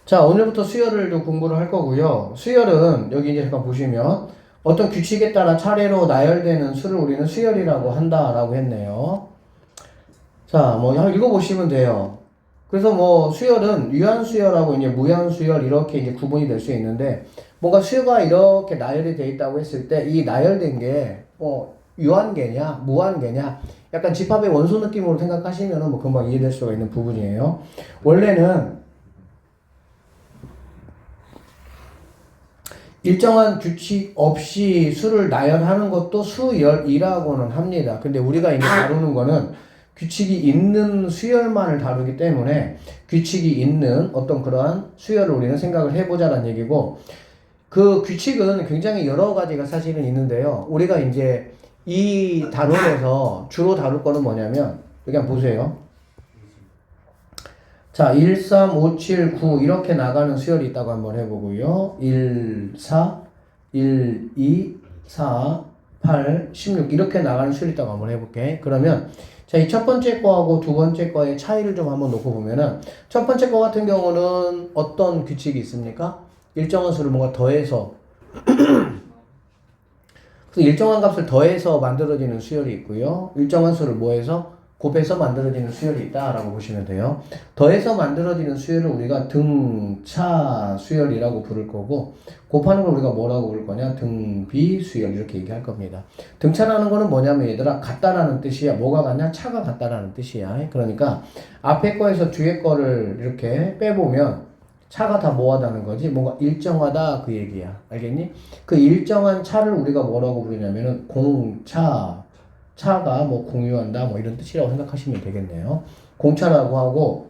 자, 오늘부터 수열을 좀 공부를 할 거고요. 수열은 여기 이제 잠깐 보시면 어떤 규칙에 따라 차례로 나열되는 수를 우리는 수열이라고 한다라고 했네요. 자, 뭐 한번 읽어보시면 돼요. 그래서 뭐 수열은 유한수열하고 이제 무한수열 이렇게 이제 구분이 될 수 있는데 뭔가 수가 이렇게 나열이 돼 있다고 했을 때 이 나열된 게 유한계냐 무한계냐 약간 집합의 원소 느낌으로 생각하시면은 뭐 금방 이해될 수가 있는 부분이에요. 원래는 일정한 규칙 없이 수를 나열하는 것도 수열이라고는 합니다. 근데 우리가 이제 다루는 거는 규칙이 있는 수열만을 다루기 때문에 규칙이 있는 어떤 그러한 수열을 우리는 생각을 해보자라는 얘기고, 그 규칙은 굉장히 여러 가지가 사실은 있는데요. 우리가 이제 이 단원에서 주로 다룰 거는 뭐냐면, 여기 한번 보세요. 자, 1, 3, 5, 7, 9 이렇게 나가는 수열이 있다고 한번 해보고요. 1, 4, 1, 2, 4, 8, 16 이렇게 나가는 수열이 있다고 한번 해볼게. 그러면 자, 이 첫 번째 거하고 두 번째 거의 차이를 좀 한번 놓고 보면은, 첫 번째 거 같은 경우는 어떤 규칙이 있습니까? 일정한 수를 뭔가 더해서 그래서 일정한 값을 더해서 만들어지는 수열이 있고요. 일정한 수를 뭐해서 곱해서 만들어지는 수열이 있다라고 보시면 돼요. 더해서 만들어지는 수열을 우리가 등차 수열이라고 부를 거고, 곱하는 걸 우리가 뭐라고 부를 거냐? 등비 수열 이렇게 얘기할 겁니다. 등차라는 거는 뭐냐면 얘들아 같다라는 뜻이야. 뭐가 같냐? 차가 같다라는 뜻이야. 그러니까 앞에 거에서 뒤에 거를 이렇게 빼보면 차가 다 뭐하다는 거지? 뭔가 일정하다 그 얘기야. 알겠니? 그 일정한 차를 우리가 뭐라고 부르냐면은 공차. 차가 뭐 공유한다 뭐 이런 뜻이라고 생각하시면 되겠네요. 공차라고 하고,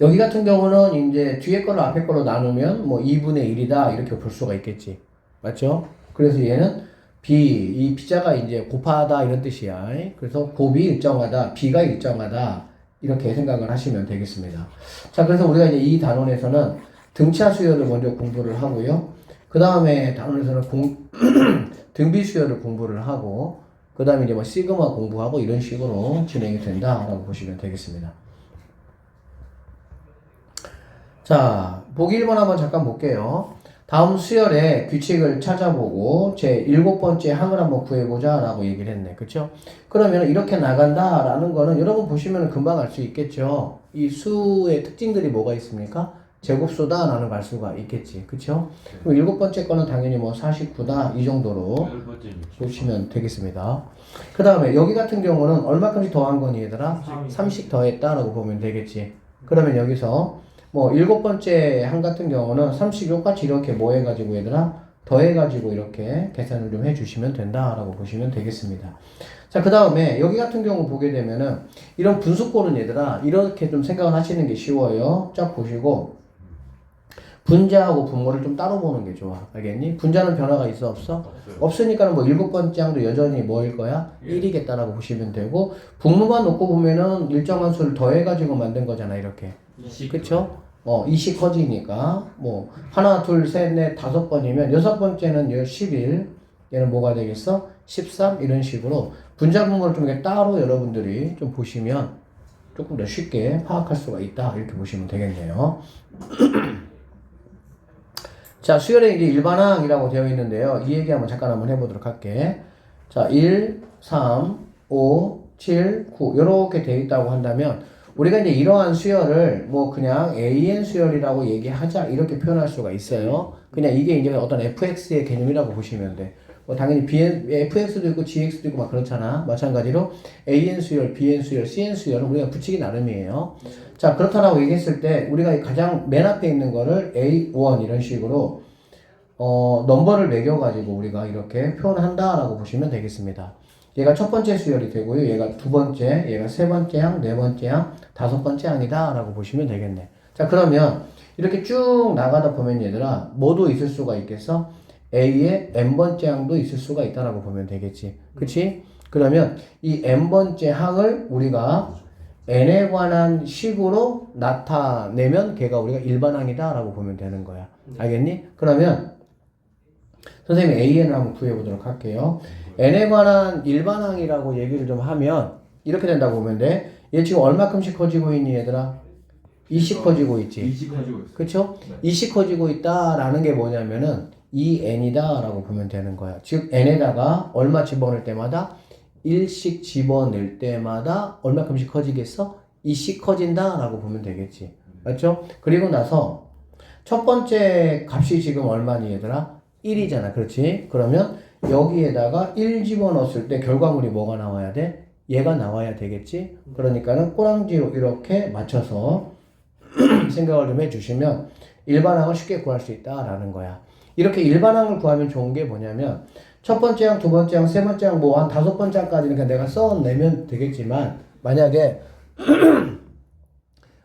여기 같은 경우는 이제 뒤에 거를 앞에 거로 나누면 뭐 2분의 1이다 이렇게 볼 수가 있겠지. 맞죠? 그래서 얘는 이 비자가 이제 곱하다 이런 뜻이야. 그래서 곱이 일정하다, 비가 일정하다 이렇게 생각을 하시면 되겠습니다. 자, 그래서 우리가 이제 이 단원에서는 등차 수열을 먼저 공부를 하고요. 그 다음에 단원에서는 등비 수열을 공부를 하고, 그 다음에 이제 뭐 시그마 공부하고 이런 식으로 진행이 된다라고 보시면 되겠습니다. 자, 보기 1번 한번 잠깐 볼게요. 다음 수열의 규칙을 찾아보고 제 7번째 항을 한번 구해보자 라고 얘기를 했네. 그쵸? 그러면 이렇게 나간다 라는 거는 여러분 보시면 금방 알 수 있겠죠? 이 수의 특징들이 뭐가 있습니까? 제곱수다 라는 걸 알 수가 있겠지. 그쵸? 그럼 7번째 거는 당연히 뭐 49다 이 정도로 보시면 되겠습니다. 그 다음에 여기 같은 경우는 얼마큼씩 더한 거니 얘들아? 3씩 더했다라고 보면 되겠지. 그러면 여기서 뭐 7번째 항 같은 경우는 3씩 똑같이 이렇게 뭐 해가지고 얘들아? 더해가지고 이렇게 계산을 좀 해주시면 된다라고 보시면 되겠습니다. 자, 그 다음에 여기 같은 경우 보게 되면은 이런 분수꼴은 얘들아 이렇게 좀 생각을 하시는 게 쉬워요. 쫙 보시고 분자하고 분모를 좀 따로 보는 게 좋아. 알겠니? 분자는 변화가 있어 없어? 없으니까는 뭐 7번째 항도 여전히 뭐일 거야? 1이겠다라고 보시면 되고, 분모만 놓고 보면은 일정한 수를 더해가지고 만든 거잖아 이렇게. 그쵸? 20 커지니까 뭐 하나 둘 셋 넷 5번이면 6번째는 11, 얘는 뭐가 되겠어? 13 이런 식으로 분자 분모를 좀 이렇게 따로 여러분들이 좀 보시면 조금 더 쉽게 파악할 수가 있다 이렇게 보시면 되겠네요. 자, 수열의 이제 일반항이라고 되어 있는데요. 이 얘기 한번 잠깐 한번 해보도록 할게. 자, 1, 3, 5, 7, 9 이렇게 되어 있다고 한다면 우리가 이제 이러한 수열을 뭐 그냥 AN 수열이라고 얘기하자 이렇게 표현할 수가 있어요. 그냥 이게 이제 어떤 fx의 개념이라고 보시면 돼. 뭐 당연히 fx도 있고 gx도 있고 막 그렇잖아. 마찬가지로 AN 수열, BN 수열, CN 수열은 우리가 붙이기 나름이에요. 자, 그렇다라고 얘기했을 때 우리가 가장 맨 앞에 있는 거를 A1 이런 식으로 넘버를 매겨가지고 우리가 이렇게 표현한다라고 보시면 되겠습니다. 얘가 첫 번째 수열이 되고요. 얘가 두 번째, 얘가 세 번째 항, 네 번째 항, 다섯 번째 항이다 라고 보시면 되겠네. 자, 그러면 이렇게 쭉 나가다 보면 얘들아 뭐도 있을 수가 있겠어? A의 n번째 항도 있을 수가 있다라고 보면 되겠지. 그치? 그러면 이 n번째 항을 우리가 n에 관한 식으로 나타내면 걔가 우리가 일반항이다 라고 보면 되는 거야. 알겠니? 그러면 선생님이 AN을 한번 구해보도록 할게요. n에 관한 일반항이라고 얘기를 좀 하면 이렇게 된다고 보면 돼. 얘 지금 얼마큼씩 커지고 있니 얘들아? 이씩 커지고 있지. 이식 가지고 있어요. 그쵸? 네. 이씩 커지고 있다라는 게 뭐냐면은 이 n이다 라고 보면 되는 거야. 즉 n에다가 얼마 집어넣을 때마다 1씩 집어넣을 때마다 얼마큼씩 커지겠어? 2씩 커진다 라고 보면 되겠지. 맞죠? 그리고 나서 첫 번째 값이 지금 얼마니 얘들아? 1이잖아. 그렇지? 그러면 여기에다가 1 집어넣었을 때 결과물이 뭐가 나와야 돼? 얘가 나와야 되겠지? 그러니까는 꼬랑지로 이렇게 맞춰서 생각을 좀 해주시면 일반항을 쉽게 구할 수 있다라는 거야. 이렇게 일반항을 구하면 좋은 게 뭐냐면 첫 번째 항, 두 번째 항, 세 번째 항, 뭐 한 다섯 번째 항까지는 그냥 내가 써내면 되겠지만 만약에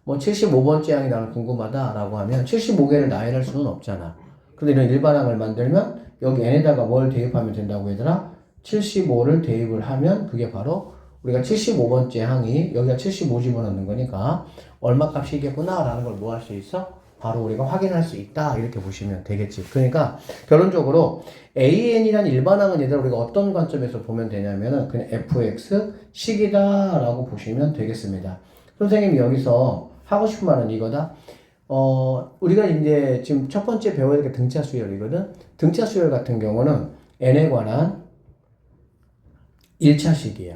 뭐 75번째 항이 나는 궁금하다라고 하면 75개를 나열할 수는 없잖아. 근데 이런 일반항을 만들면 여기 n에다가 뭘 대입하면 된다고 얘들아? 75를 대입을 하면 그게 바로 우리가 75번째 항이 여기가 75 집어넣는 거니까 얼마 값이겠구나 라는 걸 뭐 할 수 있어? 바로 우리가 확인할 수 있다 이렇게 보시면 되겠지. 그러니까 결론적으로 AN이라는 일반항은 얘들아 우리가 어떤 관점에서 보면 되냐면은 그냥 fx 식이다 라고 보시면 되겠습니다. 선생님이 여기서 하고 싶은 말은 이거다. 우리가 이제 지금 첫 번째 배워야 될 게 등차 수열이거든. 등차 수열 같은 경우는 n에 관한 1차식이야.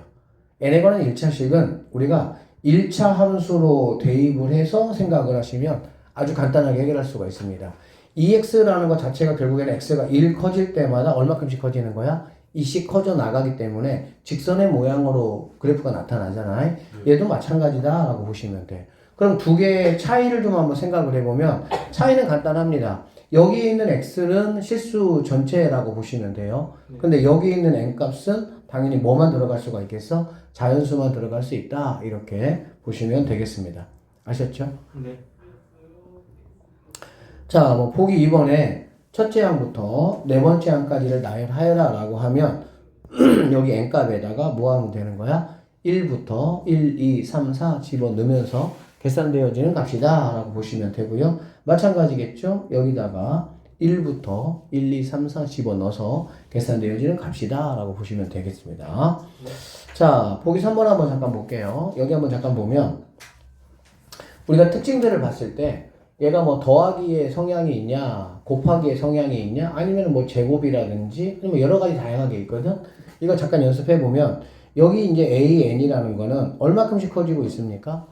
n에 관한 1차식은 우리가 1차 함수로 대입을 해서 생각을 하시면 아주 간단하게 해결할 수가 있습니다. EX라는 것 자체가 결국에는 X가 1 커질 때마다 얼마큼씩 커지는 거야? 2씩 커져 나가기 때문에 직선의 모양으로 그래프가 나타나잖아요. 얘도 마찬가지다 라고 보시면 돼. 그럼 두 개의 차이를 좀 한번 생각을 해보면 차이는 간단합니다. 여기에 있는 X는 실수 전체라고 보시면 돼요. 근데 여기 있는 N값은 당연히 뭐만 들어갈 수가 있겠어? 자연수만 들어갈 수 있다. 이렇게 보시면 되겠습니다. 아셨죠? 네. 자, 뭐 보기 2번에 첫째 항부터 네 번째 항까지를 나열하여라 라고 하면 여기 n값에다가 뭐 하면 되는 거야? 1부터 1, 2, 3, 4 집어넣으면서 계산되어지는 값이다 라고 보시면 되고요. 마찬가지겠죠? 여기다가 1부터 1, 2, 3, 4 집어넣어서 계산되어지는 값이다 라고 보시면 되겠습니다. 자, 보기 3번 한번 잠깐 볼게요. 여기 한번 잠깐 보면 우리가 특징들을 봤을 때 얘가 뭐 더하기의 성향이 있냐, 곱하기의 성향이 있냐, 아니면 뭐 제곱이라든지, 뭐 여러 가지 다양하게 있거든? 이거 잠깐 연습해 보면, 여기 이제 AN이라는 거는 얼마큼씩 커지고 있습니까?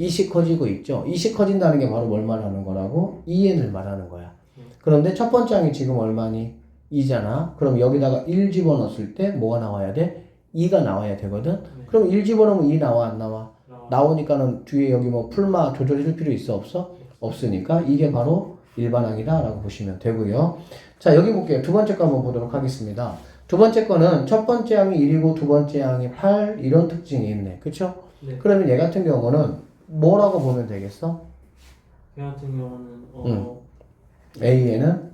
2씩 커지고 있죠? 2씩 커진다는 게 바로 뭘 말하는 거라고? EN을 말하는 거야. 그런데 첫 번째 항이 지금 얼마니? 2잖아? 그럼 여기다가 1 집어넣었을 때 뭐가 나와야 돼? 2가 나와야 되거든? 그럼 1 집어넣으면 2 나와, 안 나와? 나오니까는 뒤에 여기 뭐 풀마 조절해줄 필요 있어 없어? 없으니까 이게 바로 일반항이다 라고 보시면 되고요. 자, 여기 볼게요. 두 번째 거 한번 보도록 하겠습니다. 두 번째 거는 첫 번째 항이 1이고 두 번째 항이 8 이런 특징이 있네. 그쵸? 네. 그러면 얘 같은 경우는 뭐라고 보면 되겠어? 걔 같은 경우는 A에는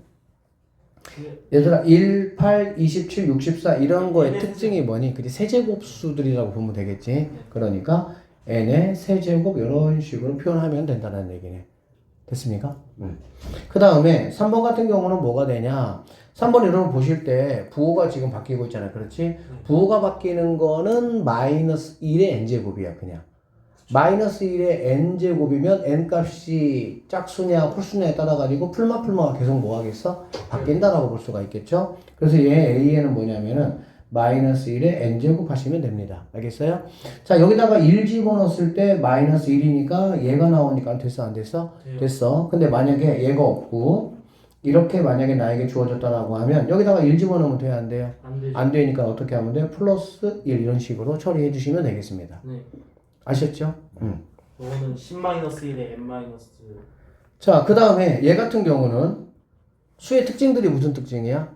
얘들아 1, 8, 27, 64 이런 거의 특징이 뭐니? 그게 세제곱수들이라고 보면 되겠지. 그러니까 n의 세제곱 이런 식으로 표현하면 된다는 얘기네. 됐습니까? 그 다음에 3번 같은 경우는 뭐가 되냐? 3번 여러분 보실 때 부호가 지금 바뀌고 있잖아요. 그렇지? 부호가 바뀌는 거는 마이너스 1의 n제곱이야. 그냥 마이너스 1의 n제곱이면 n값이 짝수냐 홀수냐에 따라 가지고 풀마가 계속 뭐 하겠어? 바뀐다라고 볼 수가 있겠죠? 그래서 얘 a에는 뭐냐면은 마이너스 1에 n제곱 하시면 됩니다. 알겠어요? 자, 여기다가 1 집어넣었을 때 마이너스 1이니까 얘가 나오니까 됐어, 안 됐어? 됐어. 근데 만약에 얘가 없고 이렇게 만약에 나에게 주어졌다라고 하면 여기다가 1 집어넣으면 돼요, 안 돼요? 안 되죠. 안 되니까 어떻게 하면 돼요? 플러스 1 이런 식으로 처리해 주시면 되겠습니다. 네. 아셨죠? 이거는 10-1에 n-. 자, 그 다음에 얘 같은 경우는 수의 특징들이 무슨 특징이야?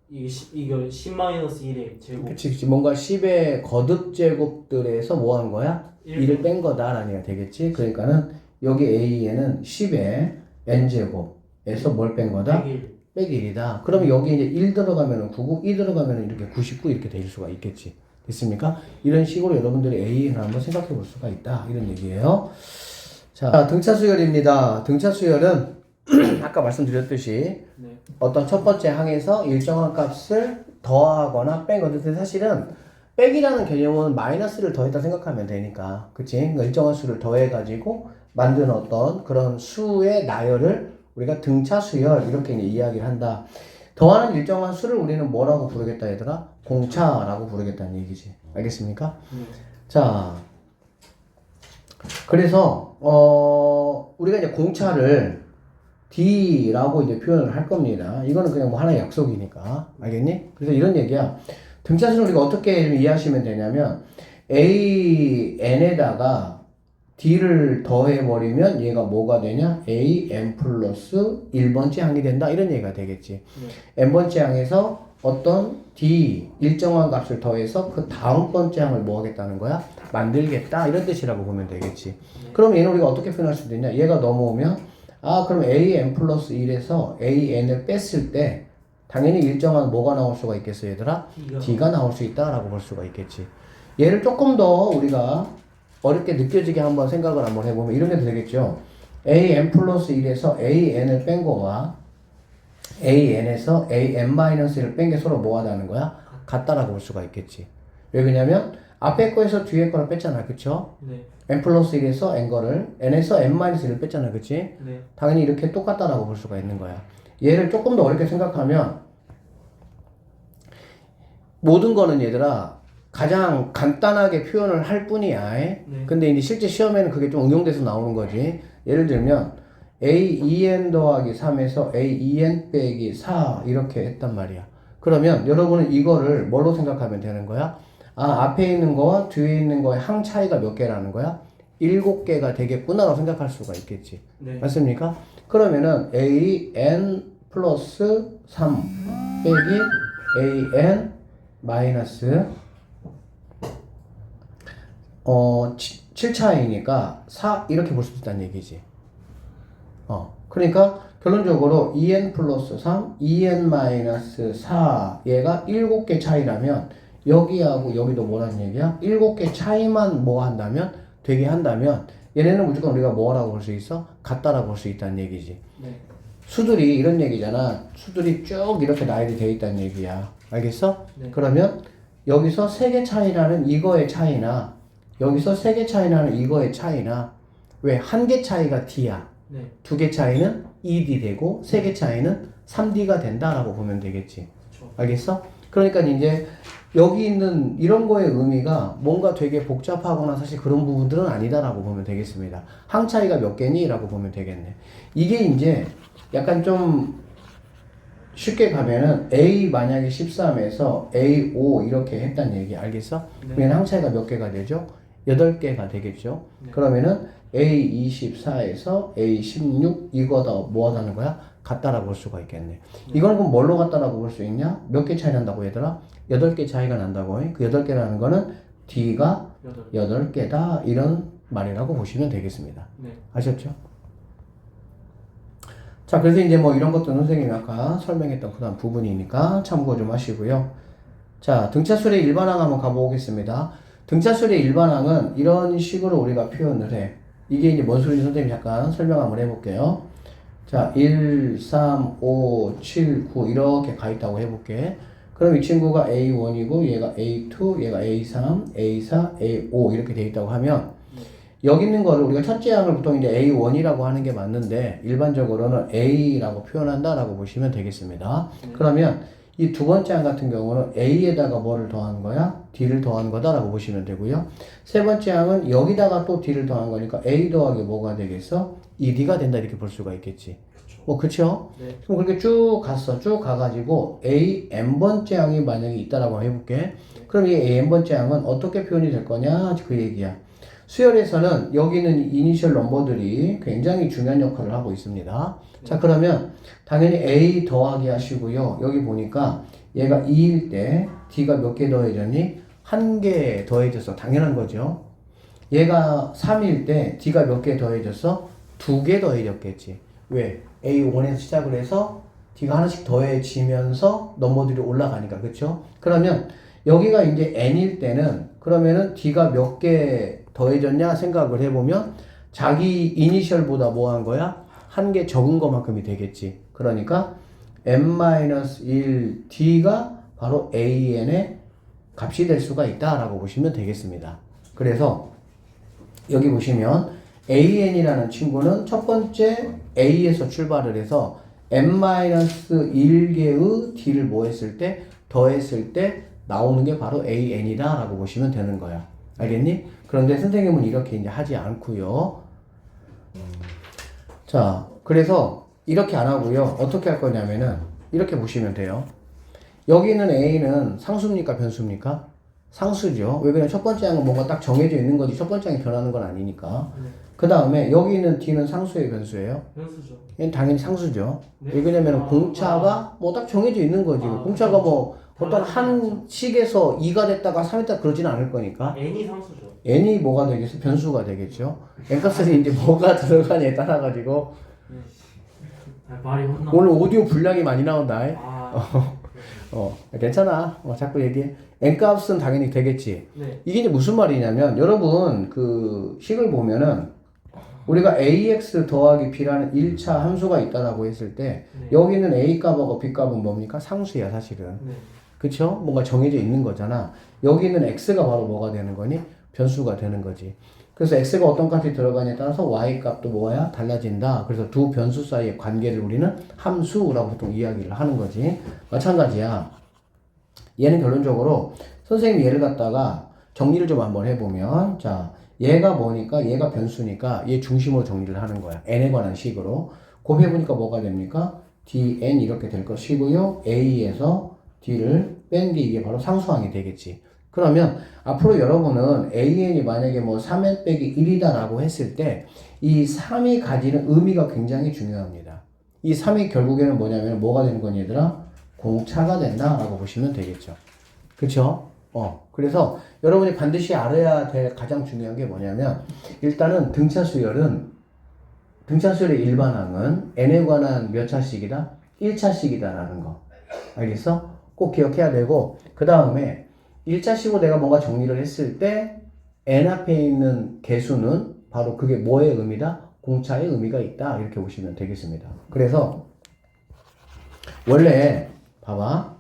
이거 10-1의 제곱. 그치. 뭔가 10의 거듭 제곱들에서 뭐 한 거야? 1을 뺀 거다라는 얘기가 되겠지. 그러니까는 여기 A에는 10의 n제곱에서 뭘 뺀 거다? 100일. 빼기 1이다. 그러면 여기 이제 1 들어가면은 9고 2 들어가면은 이렇게 99 이렇게 될 수가 있겠지. 됐습니까? 이런 식으로 여러분들이 A를 한번 생각해 볼 수가 있다. 이런 얘기예요. 자, 등차 수열입니다. 등차 수열은 아까 말씀드렸듯이 네. 어떤 첫 번째 항에서 일정한 값을 더하거나 빼거든. 근데 사실은 빼기라는 개념은 마이너스를 더했다 생각하면 되니까. 그치? 그러니까 일정한 수를 더해가지고 만드는 어떤 그런 수의 나열을 우리가 등차 수열 이렇게 이제 이야기를 한다. 더하는 일정한 수를 우리는 뭐라고 부르겠다 얘들아? 공차라고 부르겠다는 얘기지. 알겠습니까? 자, 그래서 우리가 이제 공차를 D라고 이제 표현을 할 겁니다. 이거는 그냥 뭐 하나의 약속이니까. 알겠니? 그래서 이런 얘기야. 등차수를 우리가 어떻게 이해하시면 되냐면 AN에다가 D를 더해버리면 얘가 뭐가 되냐? AN 플러스 1번째 항이 된다. 이런 얘기가 되겠지. n번째 항에서 어떤 D 일정한 값을 더해서 그 다음 번째 항을 뭐 하겠다는 거야? 만들겠다. 이런 뜻이라고 보면 되겠지. 그럼 얘는 우리가 어떻게 표현할 수 있냐? 얘가 넘어오면 그럼 AN 플러스 1에서 AN을 뺐을 때 당연히 일정한 뭐가 나올 수가 있겠어 얘들아? D가 나올 수 있다라고 볼 수가 있겠지. 얘를 조금 더 우리가 어렵게 느껴지게 한번 생각을 한번 해보면 이런 게 되겠죠. AN 플러스 1에서 AN을 뺀 거와 AN에서 AN-1을 뺀 게 서로 뭐 하다는 거야? 같다라고 볼 수가 있겠지. 왜 그러냐면 앞에 거에서 뒤에 거를 뺐잖아. 그쵸? 네. n 플러스 1에서 n 거를 n에서 n-1을 뺐잖아. 그치? 네. 당연히 이렇게 똑같다라고 볼 수가 있는 거야. 얘를 조금 더 어렵게 생각하면 모든 거는 얘들아 가장 간단하게 표현을 할 뿐이야. 네. 근데 이제 실제 시험에는 그게 좀 응용돼서 나오는 거지. 예를 들면 AEN 더하기 3에서 AEN 빼기 4 이렇게 했단 말이야. 그러면 여러분은 이거를 뭘로 생각하면 되는 거야? 앞에 있는 거와 뒤에 있는 거의 항 차이가 몇 개라는 거야? 7개가 되겠구나라고 생각할 수가 있겠지. 네. 맞습니까? 그러면은 AN 플러스 3 빼기 AN 마이너스 7차이니까 4 이렇게 볼 수 있다는 얘기지. 그러니까 결론적으로 2n 플러스 3, 2n 마이너스 4 얘가 7개 차이라면 여기하고 여기도 뭐라는 얘기야? 7개 차이만 뭐 한다면 되게 한다면 얘네는 무조건 우리가 뭐라고 볼 수 있어? 같다라고 볼 수 있다는 얘기지. 네. 수들이 이런 얘기잖아. 수들이 쭉 이렇게 나열이 돼 있다는 얘기야. 알겠어? 네. 그러면 여기서 3개 차이라는 이거의 차이나 여기서 3개 차이나는 이거의 차이나 왜 1개 차이가 D야. 네. 2개 차이는 2D 되고 3개 차이는 3D가 된다라고 보면 되겠지. 그쵸. 알겠어? 그러니까 이제 여기 있는 이런 거의 의미가 뭔가 되게 복잡하거나 사실 그런 부분들은 아니다라고 보면 되겠습니다. 항 차이가 몇 개니? 라고 보면 되겠네. 이게 이제 약간 좀 쉽게 가면은 A 만약에 13에서 A5 이렇게 했다는 얘기 알겠어? 네. 그러면 항 차이가 몇 개가 되죠? 8개가 되겠죠? 네. 그러면은 A24에서 A16 이거다 뭐 하다는 거야? 같다라고 볼 수가 있겠네. 이거는 그럼 뭘로 같다라고 볼 수 있냐? 몇 개 차이 난다고 얘들아? 8개 차이가 난다고. 그 8개라는 거는 D가 8개다 이런 말이라고 보시면 되겠습니다. 네. 아셨죠? 자, 그래서 이제 뭐 이런 것도 선생님이 아까 설명했던 그런 부분이니까 참고 좀 하시고요. 자, 등차수의 일반항 한번 가보겠습니다. 등차수의 일반항은 이런 식으로 우리가 표현을 해. 이게 이제 뭔 소리인지 선생님이 잠깐 설명 한번 해볼게요. 자, 1, 3, 5, 7, 9 이렇게 가 있다고 해볼게. 그럼 이 친구가 A1이고 얘가 A2, 얘가 A3, A4, A5 이렇게 돼 있다고 하면 여기 있는 거를 우리가 첫째 항을 보통 이제 A1이라고 하는 게 맞는데 일반적으로는 A라고 표현한다라고 보시면 되겠습니다. 그러면 이 두 번째 항 같은 경우는 A에다가 뭐를 더한 거야? D를 더한 거다라고 보시면 되고요. 세 번째 항은 여기다가 또 D를 더한 거니까 A 더하기 뭐가 되겠어? 2D가 된다 이렇게 볼 수가 있겠지. 그쵸? 네. 그럼 그렇게 쭉 갔어. 쭉 가가지고 A n번째 항이 만약에 있다라고 해볼게. 그럼 이 A n번째 항은 어떻게 표현이 될 거냐? 그 얘기야. 수열에서는 여기 있는 이니셜 넘버들이 굉장히 중요한 역할을 하고 있습니다. 자, 그러면 당연히 A 더하기 하시고요. 여기 보니까 얘가 2일 때 D가 몇 개 더해졌니? 1개 더해졌어. 당연한 거죠. 얘가 3일 때 D가 몇 개 더해졌어? 2개 더해졌겠지. 왜? A1에서 시작을 해서 D가 하나씩 더해지면서 넘버들이 올라가니까. 그쵸? 그러면 여기가 이제 N일 때는 그러면은 D가 몇 개 더해졌냐 생각을 해보면 자기 이니셜보다 뭐 한 거야? 1개 적은 것만큼이 되겠지. 그러니까 n-1 D가 바로 AN의 값이 될 수가 있다라고 보시면 되겠습니다. 그래서 여기 보시면 AN이라는 친구는 첫 번째 A에서 출발을 해서 n-1개의 D를 뭐 했을 때? 더했을 때 나오는 게 바로 AN이다 라고 보시면 되는 거야. 알겠니? 그런데 선생님은 이렇게 이제 하지 않고요. 자, 그래서 이렇게 안 하고요. 어떻게 할 거냐면은 이렇게 보시면 돼요. 여기 있는 A는 상수입니까? 변수입니까? 상수죠. 왜 그냥 첫 번째 항은 뭔가 딱 정해져 있는 거지 첫 번째 항이 변하는 건 아니니까. 그 다음에 여기 있는 D는 상수의 변수예요? 변수죠. 얘는 당연히 상수죠. 네? 왜 그러냐면 아, 공차가 뭐 딱 정해져 있는 거지. 아, 공차가 뭐 어떤 달라지지 한 식에서 2가 됐다가 3이 됐다가 그러지는 않을 거니까. n이 상수죠. n이 뭐가 되겠어? 변수가 되겠죠. n값은 이제 뭐가 들어가냐에 따라 가지고 네. 아, 말이 혼나. 오늘 오디오 분량이 많이 나온다. 아, 괜찮아. 자꾸 얘기해. n값은 당연히 되겠지. 네. 이게 이제 무슨 말이냐면 여러분 그 식을 보면은 우리가 ax 더하기 b라는 1차 함수가 있다라고 했을 때 네. 여기는 a 값하고 b 값은 뭡니까? 상수야 사실은. 네. 그쵸? 뭔가 정해져 있는 거잖아. 여기는 x가 바로 뭐가 되는 거니? 변수가 되는 거지. 그래서 x가 어떤 값이 들어가냐에 따라서 y 값도 뭐야? 달라진다. 그래서 두 변수 사이의 관계를 우리는 함수라고 보통 이야기를 하는 거지. 마찬가지야. 얘는 결론적으로 선생님이 얘를 갖다가 정리를 좀 한번 해보면 자 얘가 뭐니까 얘가 변수니까 얘 중심으로 정리를 하는 거야. n에 관한 식으로. 곱해보니까 뭐가 됩니까? dn 이렇게 될 것이고요. a에서 d를 뺀 게 이게 바로 상수항이 되겠지. 그러면 앞으로 여러분은 an이 만약에 뭐 3n 빼기 1이다 라고 했을 때 이 3이 가지는 의미가 굉장히 중요합니다. 이 3이 결국에는 뭐냐면 뭐가 되는 거니 얘들아? 공차가 된다 라고 보시면 되겠죠. 그쵸? 그래서 여러분이 반드시 알아야 될 가장 중요한 게 뭐냐면 일단은 등차수열의 일반항은 n에 관한 몇 차식이다? 1차식이다라는 거. 알겠어? 꼭 기억해야 되고 그 다음에 1차식으로 내가 뭔가 정리를 했을 때 n 앞에 있는 개수는 바로 그게 뭐의 의미다? 공차의 의미가 있다. 이렇게 보시면 되겠습니다. 그래서 원래 봐봐.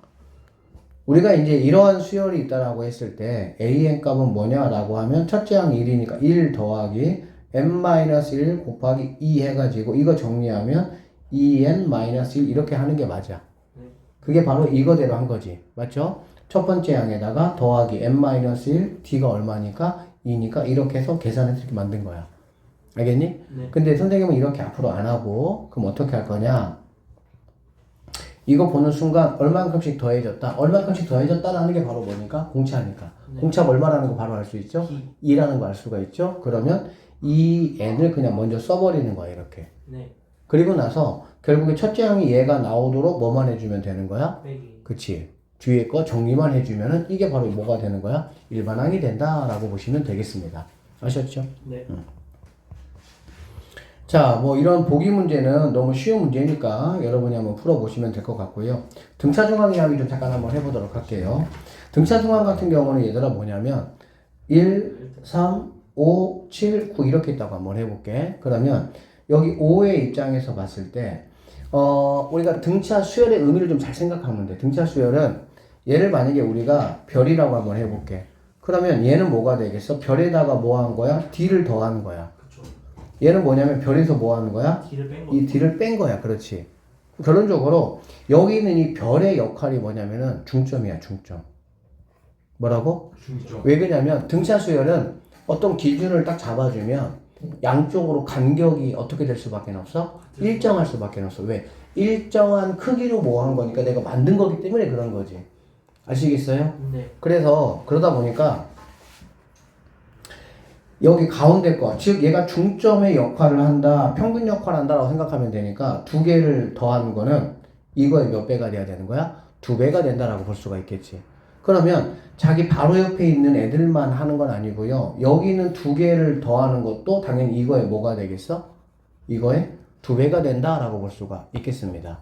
우리가 이제 이러한 수열이 있다라고 했을 때 an 값은 뭐냐라고 하면 첫째 항 1이니까 1 더하기 n-1 곱하기 2 해가지고 이거 정리하면 2n-1 이렇게 하는 게 맞아. 그게 바로 이거대로 한 거지. 맞죠? 첫 번째 항에다가 더하기 n-1 d가 얼마니까 2니까 이렇게 해서 계산해서 이렇게 만든 거야. 알겠니? 네. 근데 선생님은 이렇게 앞으로 안 하고 그럼 어떻게 할 거냐? 이거 보는 순간 얼만큼씩 더해졌다. 얼만큼씩 더해졌다라는 게 바로 뭐니까? 공차니까. 네. 공차가 얼마라는 거 바로 알 수 있죠? 2라는 거 알 수가 있죠? 그러면 이 n을 그냥 먼저 써버리는 거야 이렇게. 네. 그리고 나서 결국에 첫째 항이 얘가 나오도록 뭐만 해주면 되는 거야? 빼기. 그치. 뒤에 거 정리만 해주면은 이게 바로 뭐가 되는 거야? 일반항이 된다라고 보시면 되겠습니다. 아셨죠? 네. 자, 뭐 이런 보기 문제는 너무 쉬운 문제니까 여러분이 한번 풀어보시면 될 것 같고요. 등차 중항 이야기 좀 잠깐 한번 해보도록 할게요. 등차 중항 같은 경우는 얘들아 뭐냐면 1, 3, 5, 7, 9 이렇게 있다고 한번 해볼게. 그러면 여기 5의 입장에서 봤을 때 우리가 등차 수열의 의미를 좀 잘 생각하면 돼. 등차 수열은 얘를 만약에 우리가 별이라고 한번 해볼게. 그러면 얘는 뭐가 되겠어? 별에다가 뭐 한 거야? D를 더한 거야. 그쵸. 얘는 뭐냐면 별에서 뭐 하는 거야? D를 뺀 거. 이 D를 뺀 거야. 그렇지. 결론적으로 여기 있는 이 별의 역할이 뭐냐면은 중점이야. 중점. 뭐라고? 중점. 왜 그러냐면 등차 수열은 어떤 기준을 딱 잡아주면 양쪽으로 간격이 어떻게 될 수밖에 없어? 일정할 수밖에 없어. 왜? 일정한 크기로 뭐 한 거니까 내가 만든 거기 때문에 그런 거지. 아시겠어요? 네. 그래서 그러다 보니까 여기 가운데 거, 즉 얘가 중점의 역할을 한다, 평균 역할을 한다라고 생각하면 되니까 두 개를 더하는 거는 이거의 몇 배가 돼야 되는 거야? 2배가 된다라고 볼 수가 있겠지. 그러면 자기 바로 옆에 있는 애들만 하는 건 아니고요. 여기는 2개를 더하는 것도 당연히 이거에 뭐가 되겠어? 이거에 2배가 된다라고 볼 수가 있겠습니다.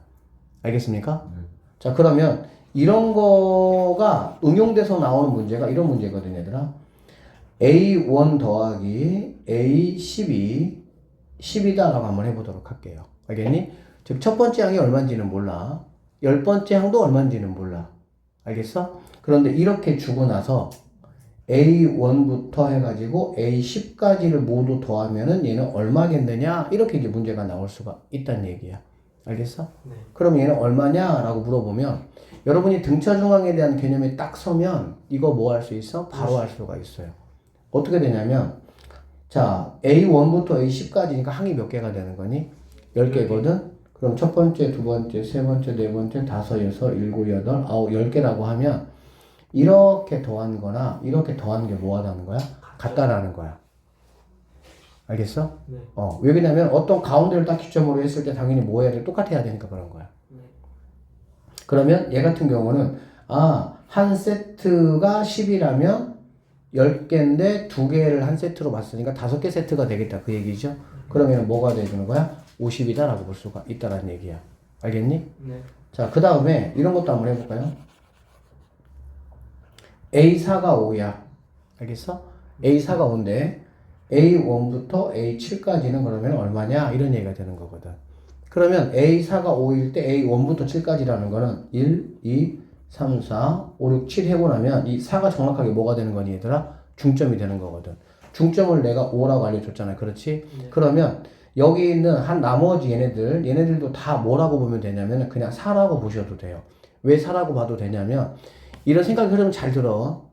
알겠습니까? 자, 그러면 이런 거가 응용돼서 나오는 문제가 이런 문제거든요, 얘들아. A1 더하기 A12 10이다라고 한번 해보도록 할게요. 알겠니? 즉 첫 번째 항이 얼마인지는 몰라. 10번째 항도 얼마인지는 몰라. 알겠어? 그런데 이렇게 주고 나서 A1부터 해가지고 A10까지를 모두 더하면은 얘는 얼마겠느냐? 이렇게 이제 문제가 나올 수가 있다는 얘기야. 알겠어? 네. 그럼 얘는 얼마냐? 라고 물어보면 여러분이 등차 중앙에 대한 개념이 딱 서면 이거 뭐 할 수 있어? 바로 할 수가 있어요. 어떻게 되냐면 자 A1부터 A10까지니까 항이 몇 개가 되는 거니? 10개거든? 그럼 첫 번째, 두 번째, 세 번째, 네 번째, 다섯, 여섯, 일곱, 여덟, 아홉, 10개라고 하면 이렇게 더한 거나 이렇게 더한 게 뭐 하다는 거야? 같다라는 거야. 알겠어? 네. 왜 그러냐면 어떤 가운데를 딱 기점으로 했을 때 당연히 뭐 해야 돼? 똑같아야 되니까 그런 거야. 네. 그러면 얘 같은 경우는 한 세트가 10이라면 10개인데 2개를 한 세트로 봤으니까 5개 세트가 되겠다 그 얘기죠. 그러면 뭐가 되는 거야? 50이다 라고 볼 수가 있다라는 얘기야. 알겠니? 네. 자, 그 다음에 이런 것도 한번 해볼까요? A4가 5야. 알겠어? A4가 5인데 A1부터 A7까지는 그러면 얼마냐? 이런 얘기가 되는 거거든. 그러면 A4가 5일 때 A1부터 7까지라는 거는 1, 2, 3, 4, 5, 6, 7 해고 나면 이 4가 정확하게 뭐가 되는 거니 얘들아? 중점이 되는 거거든. 중점을 내가 5라고 알려줬잖아. 그렇지? 네. 그러면 여기 있는 한 나머지 얘네들도 다 뭐라고 보면 되냐면 그냥 4라고 보셔도 돼요. 왜 4라고 봐도 되냐면 이런 생각 흐름 잘 들어.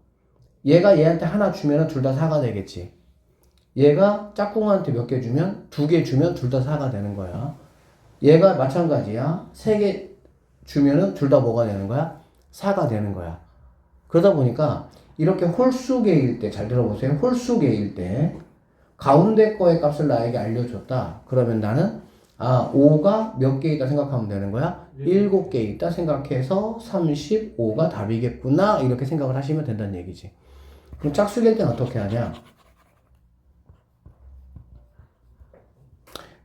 얘가 얘한테 하나 주면 둘 다 4가 되겠지. 얘가 짝꿍한테 몇 개 주면 2개 주면 둘 다 4가 되는 거야. 얘가 마찬가지야. 3개 주면은 둘 다 뭐가 되는 거야? 4가 되는 거야. 그러다 보니까 이렇게 홀수계일 때, 잘 들어보세요. 홀수계일 때 가운데 거의 값을 나에게 알려줬다. 그러면 나는 5가 몇 개 있다 생각하면 되는 거야? 7개 있다 생각해서 35가 답이겠구나. 이렇게 생각을 하시면 된다는 얘기지. 그럼 짝수계일 때는 어떻게 하냐?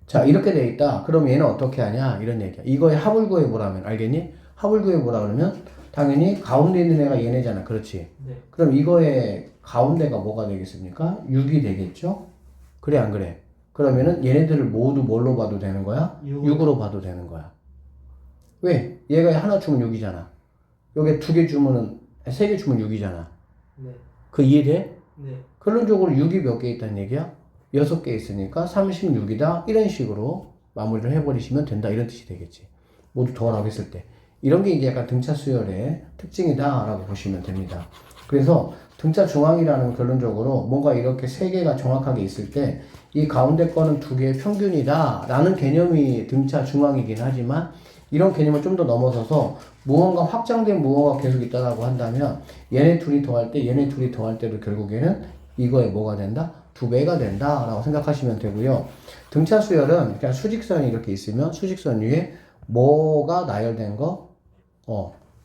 자, 이렇게 돼 있다. 그럼 얘는 어떻게 하냐? 이런 얘기야. 이거의 합을 구해보라면, 알겠니? 합을 구해보라 그러면, 당연히 가운데 있는 애가 얘네잖아. 그렇지? 네. 그럼 이거의 가운데가 뭐가 되겠습니까? 6이 되겠죠? 그래, 안 그래? 그러면은 얘네들을 모두 뭘로 봐도 되는 거야? 6으로 봐도 되는 거야. 왜? 얘가 하나 주면 6이잖아. 여기 2개 주면은, 3개 주면 6이잖아. 네. 그 이해돼? 네. 결론적으로 6이 몇 개 있다는 얘기야? 6개 있으니까 36이다. 이런 식으로 마무리를 해버리시면 된다. 이런 뜻이 되겠지. 모두 더하라고 했을 때. 이런 게 이제 약간 등차 수열의 특징이다. 라고 보시면 됩니다. 그래서 등차 중앙이라는 결론적으로 뭔가 이렇게 3개가 정확하게 있을 때 이 가운데 거는 2개의 평균이다. 라는 개념이 등차 중앙이긴 하지만 이런 개념을 좀 더 넘어서서 무언가 확장된 무언가가 계속 있다라고 한다면 얘네 둘이 더할 때 얘네 둘이 더할 때도 결국에는 이거에 뭐가 된다? 2배가 된다 라고 생각하시면 되고요. 등차 수열은 그냥 수직선이 이렇게 있으면 수직선 위에 뭐가 나열된 거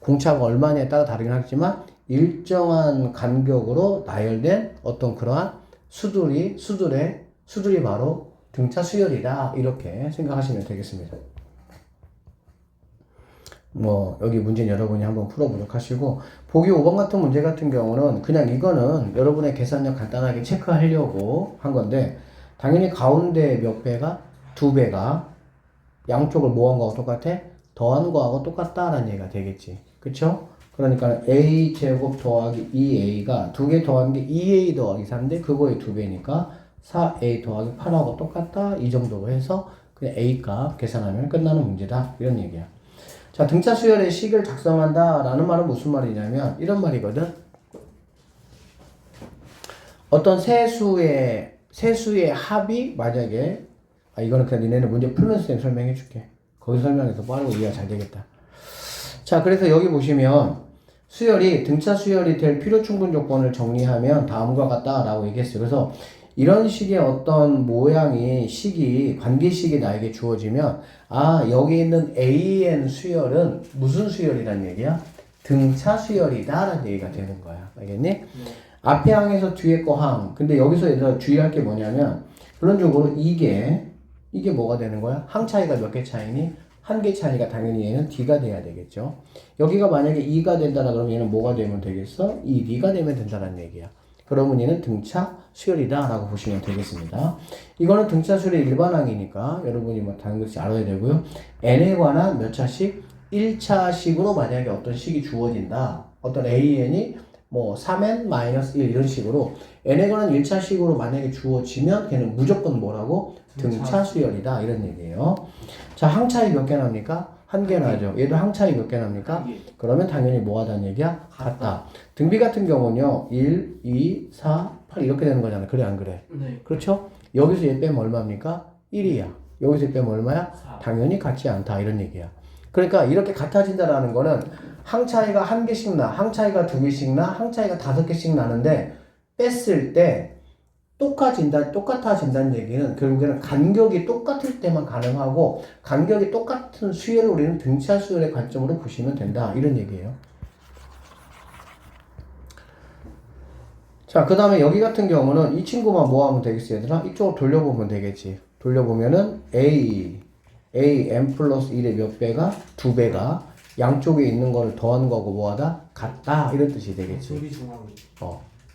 공차가 얼마냐에 따라 다르긴 하겠지만 일정한 간격으로 나열된 어떤 그러한 수들이 바로 등차 수열이다 이렇게 생각하시면 되겠습니다. 여기 문제는 여러분이 한번 풀어보도록 하시고, 보기 5번 같은 문제 같은 경우는 그냥 이거는 여러분의 계산력 간단하게 체크하려고 한 건데, 당연히 가운데 몇 배가? 2배가 양쪽을 뭐한 거하고 똑같아? 더한 거하고 똑같다라는 얘기가 되겠지. 그쵸? 그러니까 a제곱 더하기 2a가 2개 더한 게 2a 더하기 3인데 그거의 2배니까 4a 더하기 8하고 똑같다. 이 정도로 해서 그냥 a 값 계산하면 끝나는 문제다. 이런 얘기야. 자, 등차 수열의 식을 작성한다 라는 말은 무슨 말이냐면 이런 말이거든. 어떤 세수의 합이 만약에 이거는 그냥 니네는 문제 풀면서 설명해 줄게. 거기서 설명해서 빠르고 이해가 잘 되겠다. 자, 그래서 여기 보시면 수열이 등차 수열이 될 필요 충분 조건을 정리하면 다음과 같다 라고 얘기했어요. 그래서 이런 식의 어떤 모양이 관계식이 나에게 주어지면 여기 있는 AN 수열은 무슨 수열이란 얘기야? 등차 수열이다 라는 얘기가 되는 거야. 알겠니? 네. 앞에 항에서 뒤에 거 항. 근데 여기서 얘들아 주의할 게 뭐냐면 결론적으로 이게 뭐가 되는 거야? 항 차이가 몇 개 차이니? 한 개 차이가 당연히 얘는 D가 돼야 되겠죠. 여기가 만약에 2가 된다라 그러면 얘는 뭐가 되면 되겠어? 2D가 되면 된다는 얘기야. 그러면 얘는 등차 수열이다 라고 보시면 되겠습니다. 이거는 등차 수열의 일반항이니까 여러분이 당연히 알아야 되고요. n에 관한 몇 차식? 1차식으로 만약에 어떤 식이 주어진다. 어떤 AN이 뭐 3n 마이너스 1 이런 식으로 n에 관한 1차식으로 만약에 주어지면 걔는 무조건 뭐라고? 등차 수열이다 이런 얘기예요. 자, 항차이 몇 개 납니까? 한 개 나죠. 얘도 항차이 몇 개 납니까? 그러면 당연히 뭐 하다는 얘기야? 같다. 등비 같은 경우는요 1, 2, 4, 8 이렇게 되는 거잖아. 그래 안 그래? 네. 그렇죠? 여기서 얘 빼면 얼마입니까? 1이야. 여기서 얘 빼면 얼마야? 4. 당연히 같지 않다 이런 얘기야. 그러니까 이렇게 같아진다라는 거는 항차이가 한 개씩 나, 항차이가 두 개씩 나, 항차이가 다섯 개씩 나는데 뺐을 때 똑같아진다는 얘기는 결국에는 간격이 똑같을 때만 가능하고 간격이 똑같은 수열을 우리는 등차 수열의 관점으로 보시면 된다 이런 얘기예요. 자, 그 다음에 여기 같은 경우는 이 친구만 뭐 하면 되겠어 얘들아? 이쪽으로 돌려보면 되겠지. 돌려보면은 n 플러스 1의 몇 배가? 2배가 양쪽에 있는 거를 더한 거고 뭐하다? 같다 이런 뜻이 되겠지. 소리 중앙이.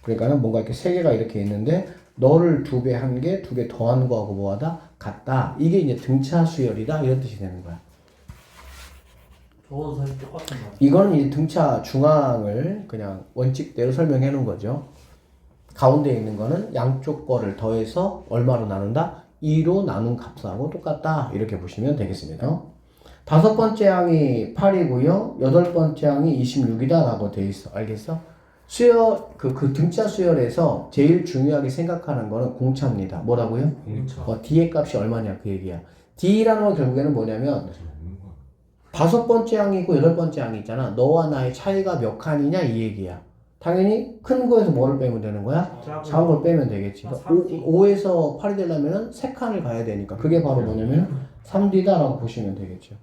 그러니까는 뭔가 이렇게 세 개가 이렇게 있는데 너를 2배 한 개, 2개 더한 거하고 뭐하다? 같다. 이게 이제 등차 수열이다 이런 뜻이 되는 거야. 저도 사실 똑같은 거. 이거는 이제 등차 중앙을 그냥 원칙대로 설명해 놓은 거죠. 가운데 있는 거는 양쪽 거를 더해서 얼마로 나눈다? 2로 나눈 값하고 똑같다. 이렇게 보시면 되겠습니다. 다섯 번째 항이 8이고요. 여덟 번째 항이 26이다 라고 돼 있어. 알겠어? 수열, 그 등차 수열에서 제일 중요하게 생각하는 거는 공차입니다. 뭐라고요? 공차. D의 값이 얼마냐 그 얘기야. D라는 건 결국에는 뭐냐면 다섯 번째 항이고 여덟 번째 항이 있잖아. 너와 나의 차이가 몇 칸이냐 이 얘기야. 당연히 큰 거에서 뭐를 빼면 되는 거야? 작은 걸 빼면 되겠지. 5에서 8이 되려면 3칸을 가야 되니까 그게 바로 뭐냐면 3D다 라고 보시면 되겠죠.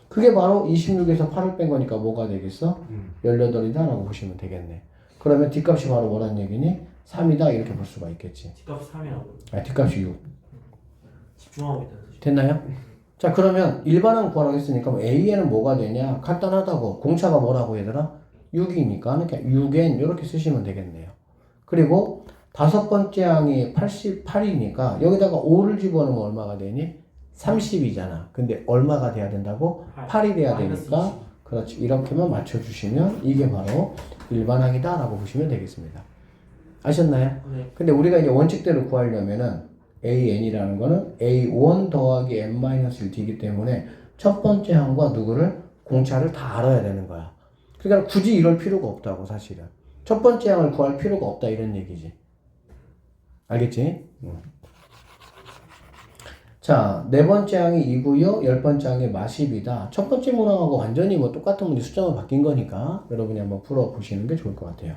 그게 바로 26에서 8을 뺀 거니까 뭐가 되겠어? 18이다 라고 보시면 되겠네. 그러면 D값이 바로 뭐란 얘기니? 3이다 이렇게 볼 수가 있겠지. 뒷값 3이라고. 아, D값이 6. 집중하고 있다는 뜻이. 됐나요? 자, 그러면 일반항 구하라고 했으니까 뭐 A에는 뭐가 되냐? 간단하다고. 공차가 뭐라고 얘들아? 6이니까 그러니까 6n 이렇게 쓰시면 되겠네요. 그리고 다섯 번째 항이 88이니까 여기다가 5를 집어넣으면 얼마가 되니? 30이잖아. 근데 얼마가 돼야 된다고? 8이 돼야 되니까 그렇지. 이렇게만 맞춰주시면 이게 바로 일반항이다 라고 보시면 되겠습니다. 아셨나요? 네. 근데 우리가 이제 원칙대로 구하려면은 AN이라는 거는 A1 더하기 N-1D이기 때문에 첫 번째 항과 누구를? 공차를 다 알아야 되는 거야. 그러니까 굳이 이럴 필요가 없다고 사실은. 첫 번째 항을 구할 필요가 없다 이런 얘기지. 알겠지? 자, 네 번째 항이 2고요. 열 번째 항이 마10이다. 첫 번째 문항하고 완전히 뭐 똑같은 문제 숫자만 바뀐 거니까 여러분이 한번 풀어보시는 게 좋을 것 같아요.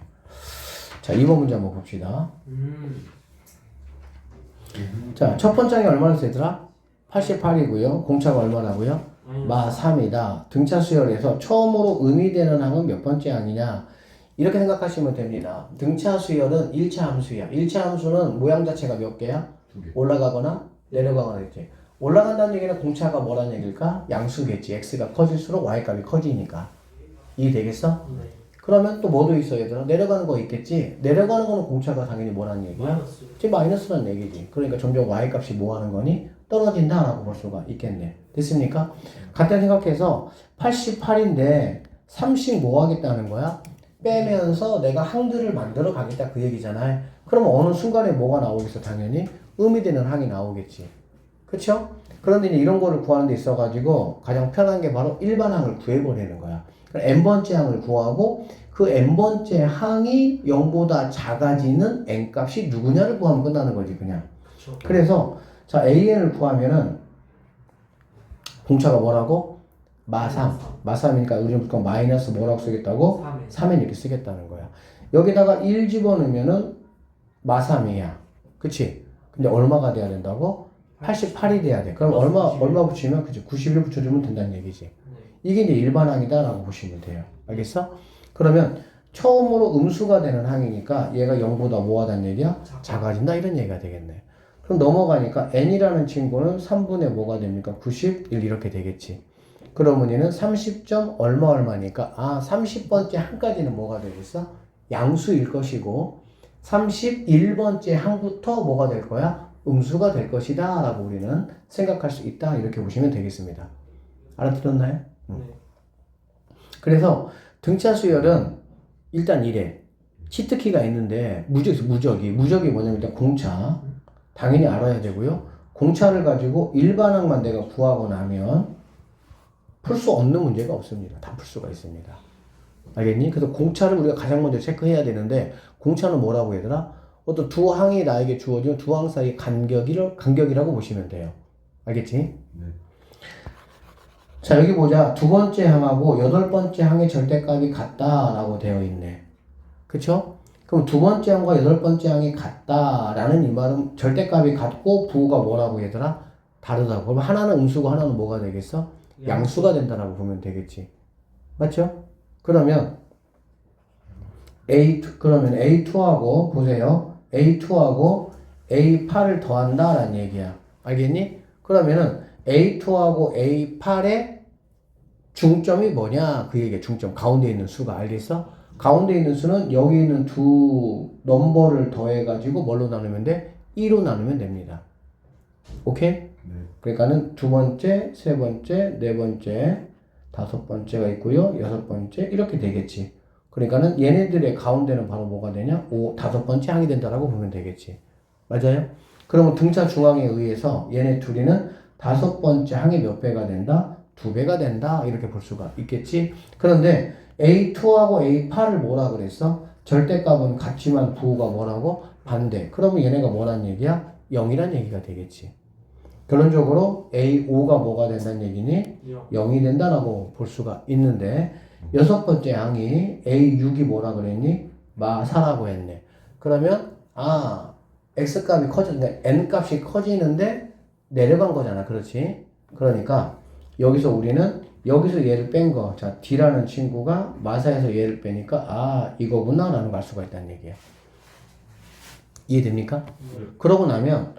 자, 2번 문제 한번 봅시다. 자, 첫 번째 항이 얼마나 되더라? 88이고요. 공차가 얼마나고요? 마3이다. 등차 수열에서 처음으로 의미되는 항은 몇 번째 항이냐? 이렇게 생각하시면 됩니다. 등차 수열은 1차 함수야. 1차 함수는 모양 자체가 몇 개야? 올라가거나 내려가거나 있지. 올라간다는 얘기는 공차가 뭐라는 얘기일까? 양수겠지. x가 커질수록 y값이 커지니까. 이해되겠어? 네. 그러면 또 뭐도 있어 얘들아? 내려가는 거 있겠지? 내려가는 거는 공차가 당연히 뭐라는 얘기야? 마이너스. 지금 마이너스라는 얘기지. 그러니까 점점 y값이 뭐 하는 거니? 떨어진다라고 볼 수가 있겠네. 됐습니까? 간단히 생각해서 88인데 30 뭐 하겠다는 거야? 빼면서 내가 항들을 만들어 가겠다 그 얘기잖아요. 그러면 어느 순간에 뭐가 나오겠어? 당연히 의미되는 항이 나오겠지. 그쵸? 그런데 이제 이런 거를 구하는 데 있어가지고 가장 편한 게 바로 일반항을 구해버리는 거야. n번째 항을 구하고 그 n번째 항이 0보다 작아지는 n값이 누구냐를 구하면 끝나는 거지 그냥. 그쵸. 그래서 자 AN을 구하면은 공차가 뭐라고? 마3이니까 우리는 무조건 마이너스 뭐라고 쓰겠다고? 3엔 이렇게 쓰겠다는 거야. 여기다가 1 집어넣으면은 마3이야. 그치? 근데 얼마가 돼야 된다고? 88이 돼야 돼. 그럼 얼마 붙이면 그치? 91 붙여주면 된다는 얘기지. 네. 이게 이제 일반항이다 라고 보시면 돼요. 알겠어? 그러면 처음으로 음수가 되는 항이니까 얘가 0보다 뭐 하다는 얘기야? 작아진다 이런 얘기가 되겠네. 그럼 넘어가니까 n이라는 친구는 3분의 뭐가 됩니까? 91 이렇게 되겠지. 그러면 얘는 30점 얼마니까 30번째 항까지는 뭐가 되겠어? 양수일 것이고 31번째 항부터 뭐가 될 거야? 음수가 될 것이다 라고 우리는 생각할 수 있다 이렇게 보시면 되겠습니다. 알아들었나요? 네. 그래서 등차 수열은 일단 이래. 시트키가 있는데 무적이 뭐냐면 일단 공차 당연히 알아야 되고요. 공차를 가지고 일반항만 내가 구하고 나면 풀 수 없는 문제가 없습니다. 다 풀 수가 있습니다. 알겠니? 그래서 공차를 우리가 가장 먼저 체크해야 되는데 공차는 뭐라고 해야 되나? 어떤 두 항이 나에게 주어지면 두 항 사이 간격이라고 보시면 돼요. 알겠지? 네. 자, 여기 보자. 두 번째 항하고 여덟 번째 항의 절대값이 같다라고 되어 있네. 그쵸? 그럼 두 번째 항과 여덟 번째 항이 같다라는 이 말은 절대값이 같고 부호가 뭐라고 얘들아? 다르다고. 그럼 하나는 음수고 하나는 뭐가 되겠어? 양수가 된다라고 보면 되겠지. 맞죠? 그러면 A2하고 보세요. A2하고 A8을 더한다라는 얘기야. 알겠니? 그러면은 A2하고 A8의 중점이 뭐냐? 그 얘기야. 중점. 가운데 있는 수가. 알겠어? 가운데 있는 수는 여기 있는 두 넘버를 더해가지고 뭘로 나누면 돼? 2로 나누면 됩니다. 오케이? 네. 그러니까는 두 번째, 세 번째, 네 번째, 다섯 번째가 있고요. 여섯 번째 이렇게 되겠지. 그러니까는 얘네들의 가운데는 바로 뭐가 되냐? 다섯 번째 항이 된다라고 보면 되겠지. 맞아요? 그러면 등차 중앙에 의해서 얘네 둘이는 다섯 번째 항이 몇 배가 된다? 두 배가 된다. 이렇게 볼 수가 있겠지. 그런데 A2하고 A8을 뭐라 그랬어? 절대값은 같지만 부호가 뭐라고? 반대. 그러면 얘네가 뭐란 얘기야? 0이란 얘기가 되겠지. 결론적으로 A5가 뭐가 된다는 얘기니? 0이 된다라고 볼 수가 있는데 여섯 번째 항이 A6이 뭐라 그랬니? 마사라고 했네. 그러면 X값이 커지는데 N값이 커지는데 내려간 거잖아. 그렇지? 그러니까 여기서 우리는 여기서 얘를 뺀 거. 자, D라는 친구가 마사에서 얘를 빼니까 이거구나 라는 걸 알 수가 있다는 얘기야. 이해됩니까? 그러고 나면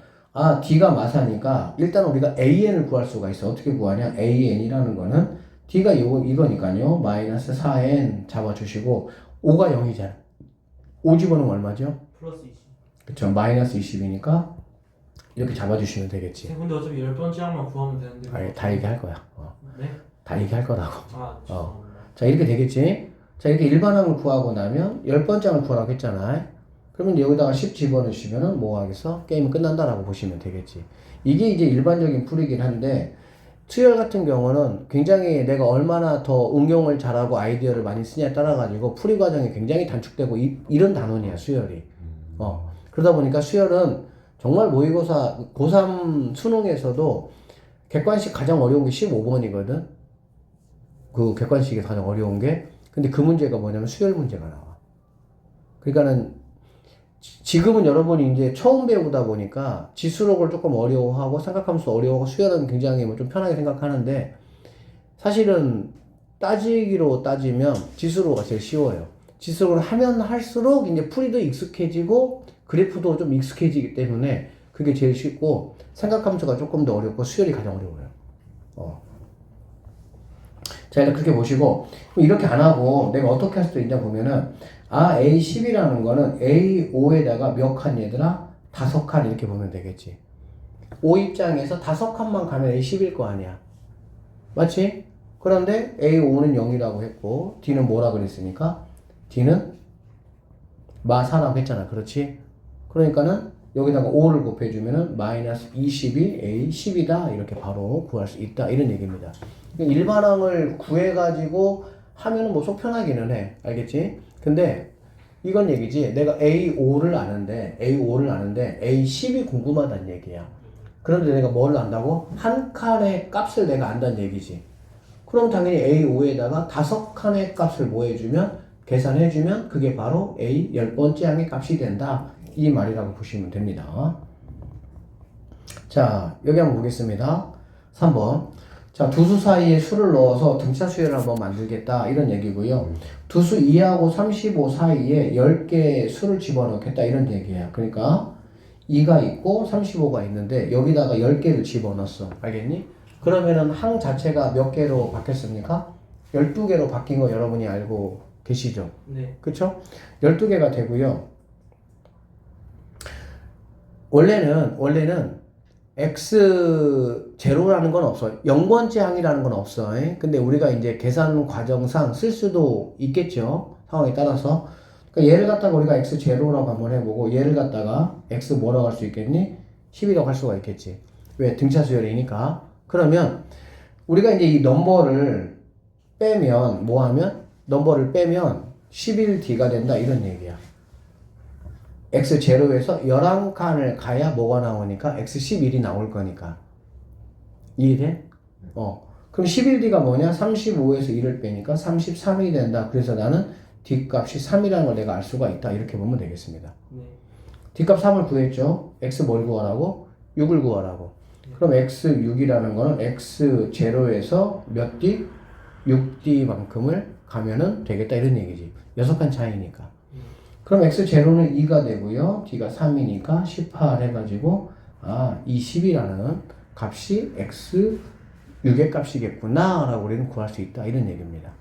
D가 마사니까 일단 우리가 AN을 구할 수가 있어. 어떻게 구하냐? AN이라는 거는 D가 이거니까요. 마이너스 4N 잡아주시고 5가 0이잖아. 5 집어넣으면 얼마죠? 플러스 20. 그쵸. 마이너스 20이니까 이렇게 잡아주시면 되겠지. 근데 어차피 10번째 항만 구하면 되는데. 다 얘기할 거야. 네? 다 얘기할 거라고. 죄송합니다. 자, 이렇게 되겠지? 자, 이렇게 일반항을 구하고 나면 10번째 항을 구하라고 했잖아. 그러면 여기다가 10 집어넣으시면은 뭐 하겠어? 게임은 끝난다라고 보시면 되겠지. 이게 이제 일반적인 풀이긴 한데, 수열 같은 경우는 굉장히 내가 얼마나 더 응용을 잘하고 아이디어를 많이 쓰냐에 따라가지고 풀이 과정이 굉장히 단축되고 이런 단원이야, 수열이. 그러다 보니까 수열은 정말 모의고사, 고3 수능에서도 객관식 가장 어려운 게 15번이거든? 그 객관식이 가장 어려운 게. 근데 그 문제가 뭐냐면 수열 문제가 나와. 그러니까는 지금은 여러분이 이제 처음 배우다 보니까 지수록을 조금 어려워하고 삼각함수 어려워하고 수열은 굉장히 뭐 좀 편하게 생각하는데 사실은 따지기로 따지면 지수록가 제일 쉬워요. 지수록을 하면 할수록 이제 풀이도 익숙해지고 그래프도 좀 익숙해지기 때문에 그게 제일 쉽고 삼각함수가 조금 더 어렵고 수열이 가장 어려워요. 자, 일단 그렇게 보시고 이렇게 안 하고 내가 어떻게 할 수도 있냐 보면은 A10이라는 거는 A5에다가 몇 칸 얘들아? 5칸 이렇게 보면 되겠지. O 입장에서 5칸만 가면 A10일 거 아니야. 맞지? 그런데 A5는 0이라고 했고 D는 뭐라 그랬으니까? D는 마4라고 했잖아. 그렇지? 그러니까는 여기다가 5를 곱해주면은 마이너스 20이 A10이다. 이렇게 바로 구할 수 있다. 이런 얘기입니다. 일반항을 구해가지고 하면은 뭐 속 편하기는 해. 알겠지? 근데 이건 얘기지. 내가 A5를 아는데 A10이 궁금하다는 얘기야. 그런데 내가 뭘 안다고? 한 칸의 값을 내가 안다는 얘기지. 그럼 당연히 A5에다가 5칸의 값을 뭐 해주면? 계산해주면 그게 바로 A 10번째 항의 값이 된다. 이 말이라고 보시면 됩니다. 자, 여기 한번 보겠습니다. 3번. 자, 두수 사이에 수를 넣어서 등차 수열을 한번 만들겠다. 이런 얘기고요. 두수 2하고 35 사이에 10개의 수를 집어넣겠다. 이런 얘기예요. 그러니까 2가 있고 35가 있는데 여기다가 10개를 집어넣었어. 알겠니? 그러면은 항 자체가 몇 개로 바뀌었습니까? 12개로 바뀐 거 여러분이 알고 계시죠? 네. 그쵸? 12개가 되고요. 원래는 X0라는 건 없어. 0번째 항이라는 건 없어. 근데 우리가 이제 계산 과정상 쓸 수도 있겠죠. 상황에 따라서. 그러니까 얘를 갖다가 우리가 x0라고 한번 해보고 얘를 갖다가 x 뭐라고 할 수 있겠니? 10이라고 할 수가 있겠지. 왜? 등차 수열이니까. 그러면 우리가 이제 이 넘버를 빼면 뭐 하면? 넘버를 빼면 11D가 된다 이런 얘기야. x0에서 11칸을 가야 뭐가 나오니까 x11이 나올 거니까. 이해돼? 그럼 11D가 뭐냐? 35에서 1을 빼니까 33이 된다. 그래서 나는 D값이 3이라는 걸 내가 알 수가 있다. 이렇게 보면 되겠습니다. 네. D값 3을 구했죠? X 뭘 구하라고? 6을 구하라고. 그럼 X6이라는 거는 X0에서 몇 D? 6D만큼을 가면은 되겠다. 이런 얘기지. 6칸 차이니까. 그럼 X0는 2가 되고요. D가 3이니까 18 해가지고, 이 10이라는 값이 X6의 값이겠구나. 라고 우리는 구할 수 있다. 이런 얘기입니다.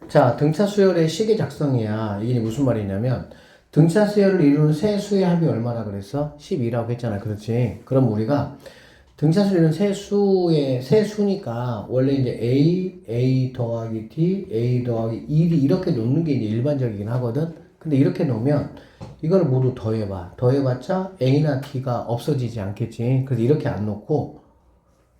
자, 등차 수열의 시계 작성이야. 이게 무슨 말이냐면, 등차 수열을 이루는 세 수의 합이 얼마나 그랬어? 12라고 했잖아. 그렇지? 그럼 우리가 등차 수열은 세 수니까 원래 이제 A 더하기 T, A 더하기 1이 이렇게 놓는 게 이제 일반적이긴 하거든? 근데 이렇게 놓으면 이걸 모두 더해봐. 더해봤자 A나 T가 없어지지 않겠지? 그래서 이렇게 안 놓고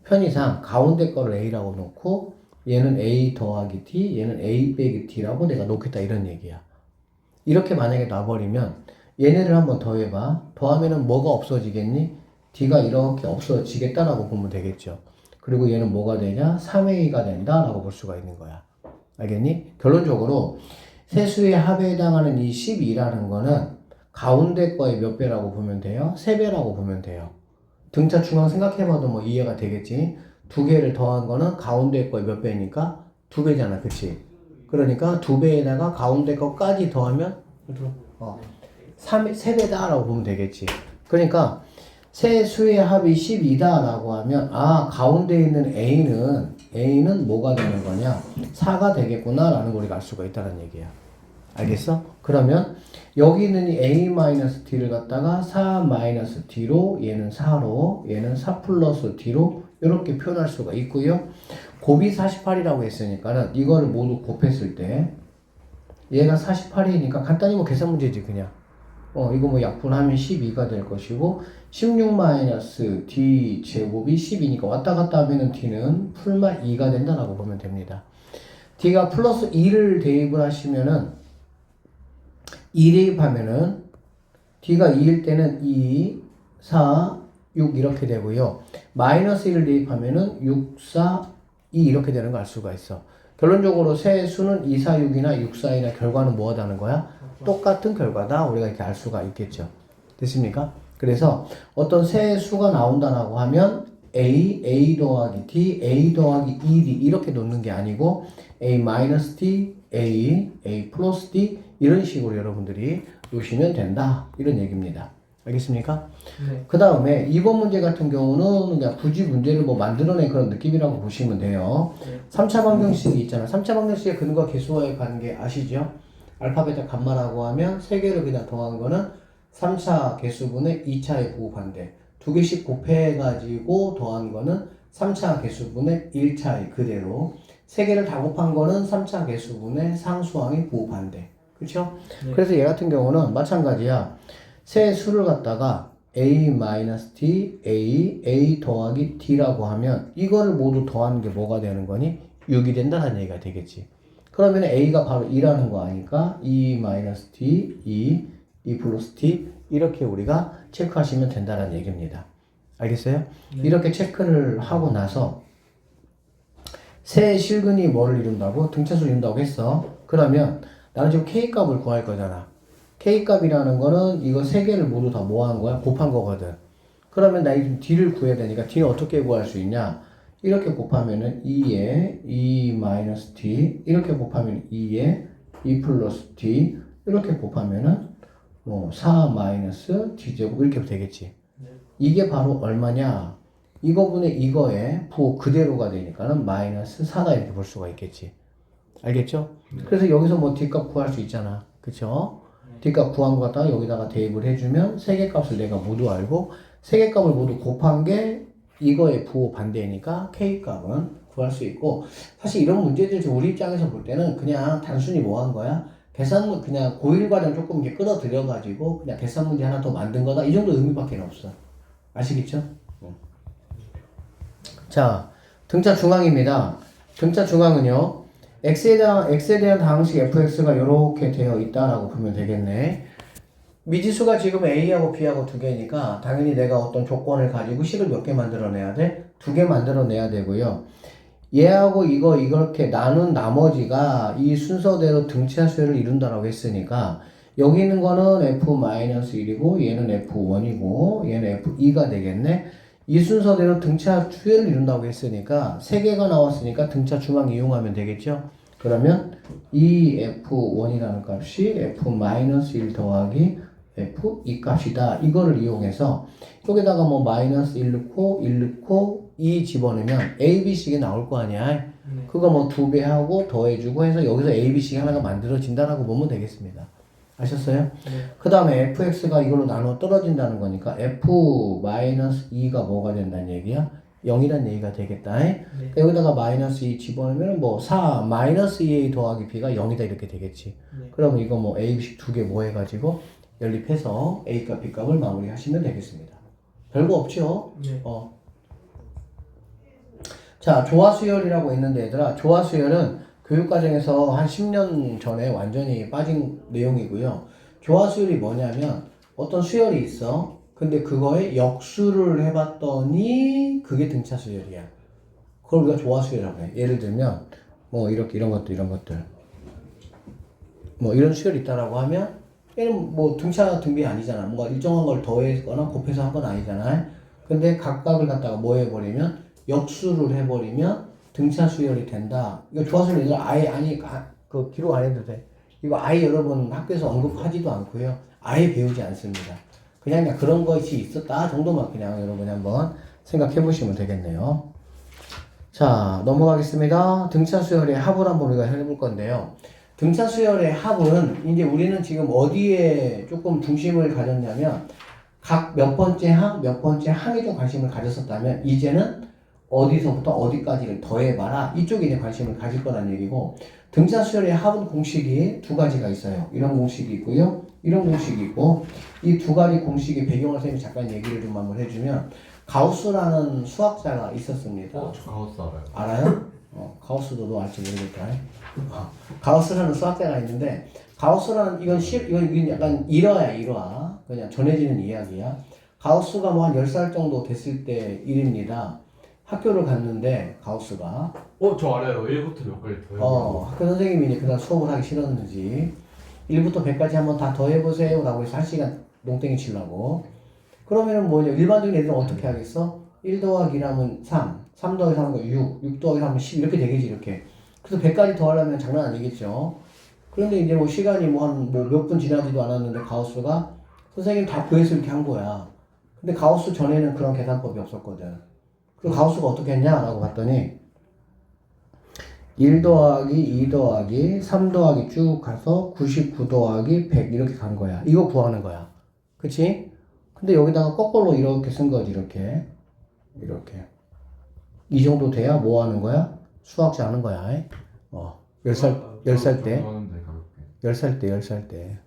편의상 가운데 거를 A라고 놓고 얘는 A 더하기 T, 얘는 A 빼기 T라고 내가 놓겠다 이런 얘기야. 이렇게 만약에 놔버리면 얘네를 한번 더해봐. 더하면은 뭐가 없어지겠니? D가 이렇게 없어지겠다라고 보면 되겠죠. 그리고 얘는 뭐가 되냐? 3A가 된다라고 볼 수가 있는 거야. 알겠니? 결론적으로 세수의 합에 해당하는 이 12라는 거는 가운데 거의 몇 배라고 보면 돼요? 3배라고 보면 돼요. 등차 중앙 생각해봐도 뭐 이해가 되겠지? 두 개를 더한 거는 가운데 거의 몇 배니까? 2배잖아. 그치? 그러니까 2배에다가 가운데 거까지 더하면 3배다라고 보면 되겠지. 그러니까 세 수의 합이 12다라고 하면 가운데 있는 A는 뭐가 되는 거냐? 4가 되겠구나 라는 걸 우리가 알 수가 있다는 얘기야. 알겠어? 그러면 여기 있는 이 A-D를 갖다가 4-D로 얘는 4로 얘는 4 플러스 D로 이렇게 표현할 수가 있고요. 곱이 48이라고 했으니까는 이거를 모두 곱했을 때 얘가 48이니까 간단히 뭐 계산 문제지 그냥. 이거 뭐 약분하면 12가 될 것이고 16-D 제곱이 10이니까 왔다 갔다 하면은 D는 풀마 2가 된다라고 보면 됩니다. D가 플러스 2를 대입을 하시면은 2 대입하면은 D가 2일 때는 2, 4, 6 이렇게 되고요. 마이너스 1을 대입하면은 6, 4, 2 이렇게 되는 걸 알 수가 있어. 결론적으로 세 수는 2, 4, 6이나 6, 4이나 결과는 뭐하다는 거야? 똑같은 결과다. 우리가 이렇게 알 수가 있겠죠. 됐습니까? 그래서 어떤 세 수가 나온다라고 하면 A 더하기 T, A 더하기 1이 이렇게 놓는 게 아니고 A 마이너스 T, A 플러스 D 이런 식으로 여러분들이 놓으시면 된다. 이런 얘기입니다. 알겠습니까? 네. 그 다음에 2번 문제 같은 경우는 그냥 굳이 문제를 뭐 만들어낸 그런 느낌이라고 보시면 돼요. 네. 3차 방정식이 있잖아. 3차 방정식의 근과 계수와의 관계 아시죠? 알파벳의 값마라고 하면 3개를 그냥 더한 거는 3차 개수분의 2차의 부호반대. 2개씩 곱해가지고 더한 거는 3차 개수분의 1차의 그대로. 3개를 다 곱한 거는 3차 개수분의 상수항의 부호반대. 그쵸? 네. 그래서 얘 같은 경우는 마찬가지야. 세 수를 갖다가 A-D, A 더하기 D라고 하면 이거를 모두 더하는 게 뭐가 되는 거니? 6이 된다는 얘기가 되겠지. 그러면 A가 바로 2라는 거 아니까 2-D, 2 플러스 T 이렇게 우리가 체크하시면 된다는 얘기입니다. 알겠어요? 네. 이렇게 체크를 하고 나서 세 실근이 뭐를 이룬다고? 등차수를 이룬다고 했어. 그러면 나는 지금 K값을 구할 거잖아. K값이라는 거는 이거 세 개를 모두 다 뭐 한 거야? 곱한 거거든. 그러면 나 지금 D를 구해야 되니까 D는 어떻게 구할 수 있냐? 이렇게 곱하면은 2에 2-D 이렇게 곱하면 2에 2 플러스 D 이렇게 곱하면은 뭐 4-D 제곱 이렇게 되겠지. 네. 이게 바로 얼마냐? 이거분의 이거에 부호 그대로가 되니까는 마이너스 4다 이렇게 볼 수가 있겠지. 알겠죠? 그래서 여기서 뭐 D값 구할 수 있잖아. 그쵸? D값 구한 거 갖다가 여기다가 대입을 해주면 세 개 값을 내가 모두 알고 세 개 값을 모두 곱한 게 이거의 부호 반대니까 K값은 구할 수 있고 사실 이런 문제들 우리 입장에서 볼 때는 그냥 단순히 뭐 한 거야? 계산 그냥 고1 과정 조금 이렇게 끌어들여 가지고 그냥 계산 문제 하나 더 만든 거다 이 정도 의미밖에 없어. 아시겠죠? 자, 등차 중앙입니다. 등차 중앙은요. x에 대한 다항식 fx가 이렇게 되어 있다라고 보면 되겠네. 미지수가 지금 a하고 b하고 두 개니까 당연히 내가 어떤 조건을 가지고 식을 몇 개 만들어내야 돼? 두 개 만들어내야 되고요. 얘하고 이렇게 나눈 나머지가 이 순서대로 등차 수열을 이룬다라고 했으니까 여기 있는 거는 f-1이고 얘는 f1이고 얘는 f2가 되겠네. 이 순서대로 등차 수열을 이룬다고 했으니까 세 개가 나왔으니까 등차 중앙 이용하면 되겠죠. 그러면 이 f1이라는 값이 f-1 더하기 f2 값이다. 이거를 이용해서 여기다가 뭐 마이너스 1 넣고 1 넣고 2 집어넣으면 AB식이 나올 거 아니야. 그거 뭐 2배 하고 더해주고 해서 여기서 AB식 하나가 만들어진다라고 보면 되겠습니다. 아셨어요? 네. 그 다음에 fx가 이걸로 나눠 떨어진다는 거니까 f-2가 뭐가 된다는 얘기야? 0이란 얘기가 되겠다. 그러니까 여기다가 마이너스 2 집어넣으면 뭐 4 마이너스 2a 더하기 b가 0이다 이렇게 되겠지. 네. 그러면 이거 뭐 AB식 두 개 뭐 해가지고 연립해서 A값, B값을 마무리하시면 되겠습니다. 별거 없죠? 네. 자, 조화수열이라고 있는데 얘들아, 조화수열은 교육과정에서 한 10년 전에 완전히 빠진 내용이고요. 조화수열이 뭐냐면 어떤 수열이 있어. 근데 그거에 역수를 해봤더니 그게 등차수열이야. 그걸 우리가 조화수열이라고 해. 예를 들면 뭐 이렇게 이런 것들 뭐 이런 수열이 있다라고 하면 얘는 뭐 등차 등비 아니잖아. 뭔가 일정한 걸 더해거나 곱해서 한 건 아니잖아. 근데 각각을 갖다가 뭐 해버리면 역수를 해버리면 등차 수열이 된다. 이거 조화수열 얘들 아예 그 기록 안 해도 돼. 이거 아예 여러분 학교에서 언급하지도 않고요. 아예 배우지 않습니다. 그냥 그런 것이 있었다 정도만 그냥 여러분이 한번 생각해 보시면 되겠네요. 자, 넘어가겠습니다. 등차 수열의 합을 한번 우리가 해볼 건데요. 등차 수열의 합은 이제 우리는 지금 어디에 조금 중심을 가졌냐면 각 몇 번째 항에 좀 관심을 가졌었다면 이제는 어디서부터 어디까지를 더해봐라 이쪽에 이제 관심을 가질 거란 얘기고 등차 수열의 합은 공식이 두 가지가 있어요. 이런 공식이 있고요. 이런 공식이 있고 이 두 가지 공식의 배경을 쌤이 잠깐 얘기를 좀 한번 해주면 가우스라는 수학자가 있었습니다. 저 가우스 알아요. 알아요? 가우스도 너 알지 모르겠다. 가우스라는 수학자가 있는데 가우스라는 이건 약간 일화. 그냥 전해지는 이야기야. 가우스가 뭐 한 10살 정도 됐을 때 일입니다. 학교를 갔는데 가우스가 저 알아요. 1부터 몇 가지 더해요. 학교 선생님이 이제 그날 수업을 하기 싫었는지 1부터 100까지 한번 다 더해보세요 라고 해서 1시간 농땡이 치려고 그러면은 뭐냐 일반적인 애들은 어떻게 하겠어? 1 더하기 1하면 3 더하기 3하면 6 더하기 3하면 10 이렇게 되겠지 이렇게. 그래서 100까지 더하려면 장난 아니겠죠. 그런데 이제 뭐 시간이 뭐 한 뭐 몇 분 지나지도 않았는데 가우스가 선생님 다 구해서 이렇게 한 거야. 근데 가우스 전에는 그런 계산법이 없었거든. 그래서 가우스가 어떻게 했냐라고 봤더니 1 더하기 2 더하기 3 더하기 쭉 가서 99 더하기 100 이렇게 간 거야. 이거 구하는 거야. 그치? 근데 여기다가 거꾸로 이렇게 쓴 거지 이렇게. 이 정도 돼야 뭐 하는 거야? 수학자 하는 거야. 10살 때. 10살 때.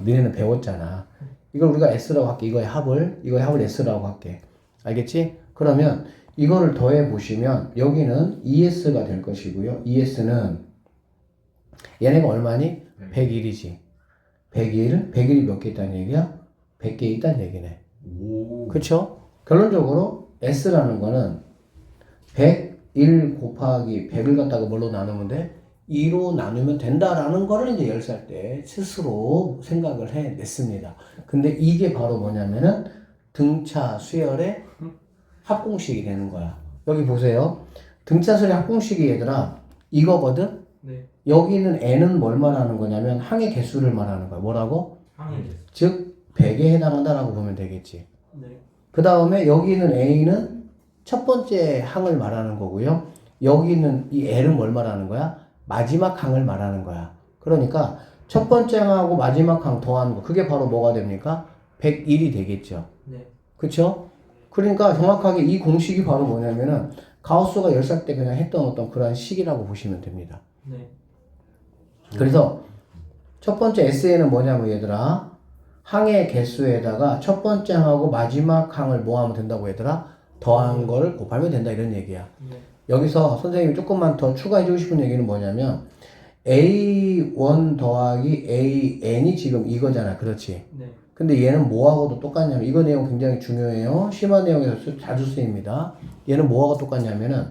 니네는 배웠잖아. 이걸 우리가 S라고 할게. 이거의 합을 S라고 할게. 알겠지? 그러면 이거를 더해 보시면 여기는 ES가 될 것이고요. ES는 얘네가 얼마니? 101이지. 101이 몇 개 있다는 얘기야? 100개 있다는 얘기네. 그쵸? 결론적으로 S라는 거는 101 곱하기 100을 갖다가 뭘로 나누면 돼? 2로 나누면 된다라는 거를 이제 10살 때 스스로 생각을 해냈습니다. 근데 이게 바로 뭐냐면은 등차 수열의 합공식이 되는 거야. 여기 보세요. 등차 수열의 합공식이 얘들아 이거거든? 네. 여기 있는 n은 뭘 말하는 거냐면 항의 개수를 말하는 거야. 뭐라고? 항의 개수. 즉 100에 해당한다라고 보면 되겠지. 네. 그 다음에 여기 있는 a는 첫 번째 항을 말하는 거고요. 여기 있는 이 l은 뭘 말하는 거야? 마지막 항을 말하는 거야. 그러니까 첫 번째 항하고 마지막 항 더하는 거 그게 바로 뭐가 됩니까? 101이 되겠죠. 네. 그쵸? 그러니까 정확하게 이 공식이 바로 뭐냐면은 가우스가 10살 때 그냥 했던 어떤 그러한 식이라고 보시면 됩니다. 네. 그래서 첫 번째 SN은 뭐냐면 얘들아, 항의 개수에다가 첫 번째 항하고 마지막 항을 뭐 하면 된다고 얘들아? 더한 거를 곱하면 된다 이런 얘기야. 네. 여기서 선생님이 조금만 더 추가해 주고 싶은 얘기는 뭐냐면 A1 더하기 AN이 지금 이거잖아. 그렇지? 네. 근데 얘는 뭐하고도 똑같냐면, 이거 내용 굉장히 중요해요. 심화 내용에서 자주 쓰입니다. 얘는 뭐하고 똑같냐면은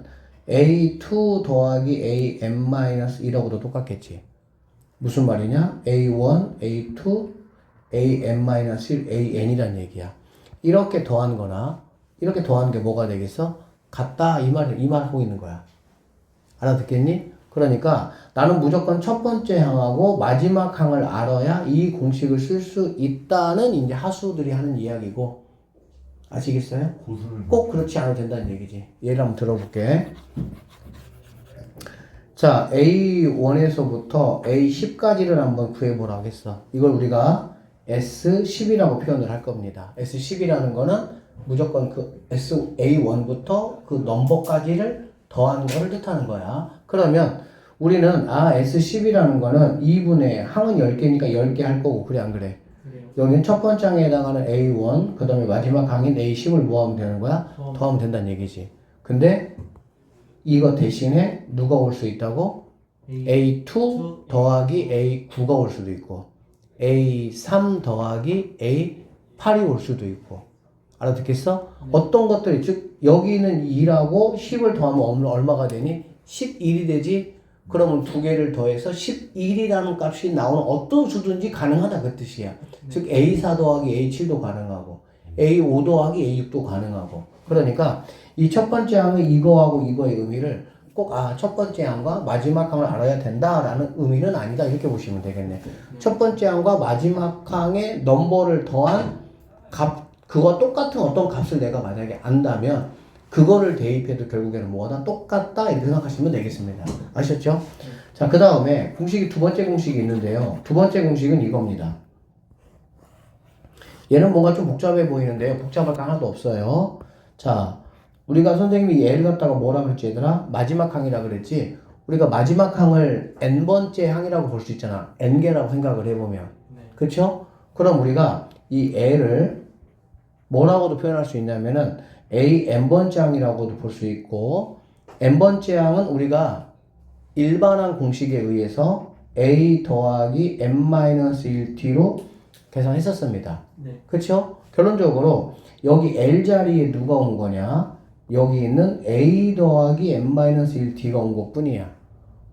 A2 더하기 AN-1하고도 똑같겠지. 무슨 말이냐? A1, A2, AN-1, AN이란 얘기야. 이렇게 더한 거나 이렇게 더한 게 뭐가 되겠어? 같다 이 말 하고 있는 거야. 알아듣겠니? 그러니까 나는 무조건 첫 번째 항하고 마지막 항을 알아야 이 공식을 쓸 수 있다는 이제 하수들이 하는 이야기고, 아시겠어요? 고수는 꼭 그렇지 않아도 된다는 얘기지. 예를 한번 들어볼게. 자, A1에서부터 A10까지를 한번 구해보라 하겠어. 이걸 우리가 S10이라고 표현을 할 겁니다. S10이라는 거는 무조건 그 A1부터 그 넘버까지를 더한 거를 뜻하는 거야. 그러면 우리는 S10이라는 거는 2분의 항은 10개니까 10개 할 거고, 그래 안 그래? 그래요. 여기는 첫 번째 항에 해당하는 A1, 그 다음에 마지막 항인 A10을 뭐 하면 되는 거야? 더하면 된다는 얘기지. 근데 이거 대신에 누가 올 수 있다고? A2 더하기 A9가 올 수도 있고, A3 더하기 A8이 올 수도 있고. 알아듣겠어? 어떤 것들이, 즉 여기는 2라고 10을 더하면 얼마가 되니? 11이 되지? 그러면 두 개를 더해서 11이라는 값이 나오는 어떤 수든지 가능하다 그 뜻이야. 즉 A4 더하기 A7도 가능하고 A5 더하기 A6도 가능하고. 그러니까 이 첫 번째 항의 이거하고 이거의 의미를 꼭 첫 번째 항과 마지막 항을 알아야 된다라는 의미는 아니다 이렇게 보시면 되겠네. 첫 번째 항과 마지막 항의 넘버를 더한 값, 그거 똑같은 어떤 값을 내가 만약에 안다면 그거를 대입해도 결국에는 뭐다? 똑같다 이렇게 생각하시면 되겠습니다. 아셨죠? 자, 그 다음에 공식이 두 번째 공식이 있는데요. 두 번째 공식은 이겁니다. 얘는 뭔가 좀 복잡해 보이는데요. 복잡할 거 하나도 없어요. 자, 우리가 선생님이 얘를 갖다가 뭐라 그랬지 얘들아? 마지막 항이라 그랬지? 우리가 마지막 항을 n번째 항이라고 볼 수 있잖아. n개라고 생각을 해보면. 그쵸? 그럼 우리가 이 애를 뭐라고도 표현할 수 있냐면은 n번째 항이라고도 볼 수 있고, n번째 항은 우리가 일반항 공식에 의해서 a 더하기 n-1t로 계산했었습니다. 네. 그쵸? 결론적으로 여기 L 자리에 누가 온 거냐? 여기 있는 A 더하기 n-1t가 온 것 뿐이야.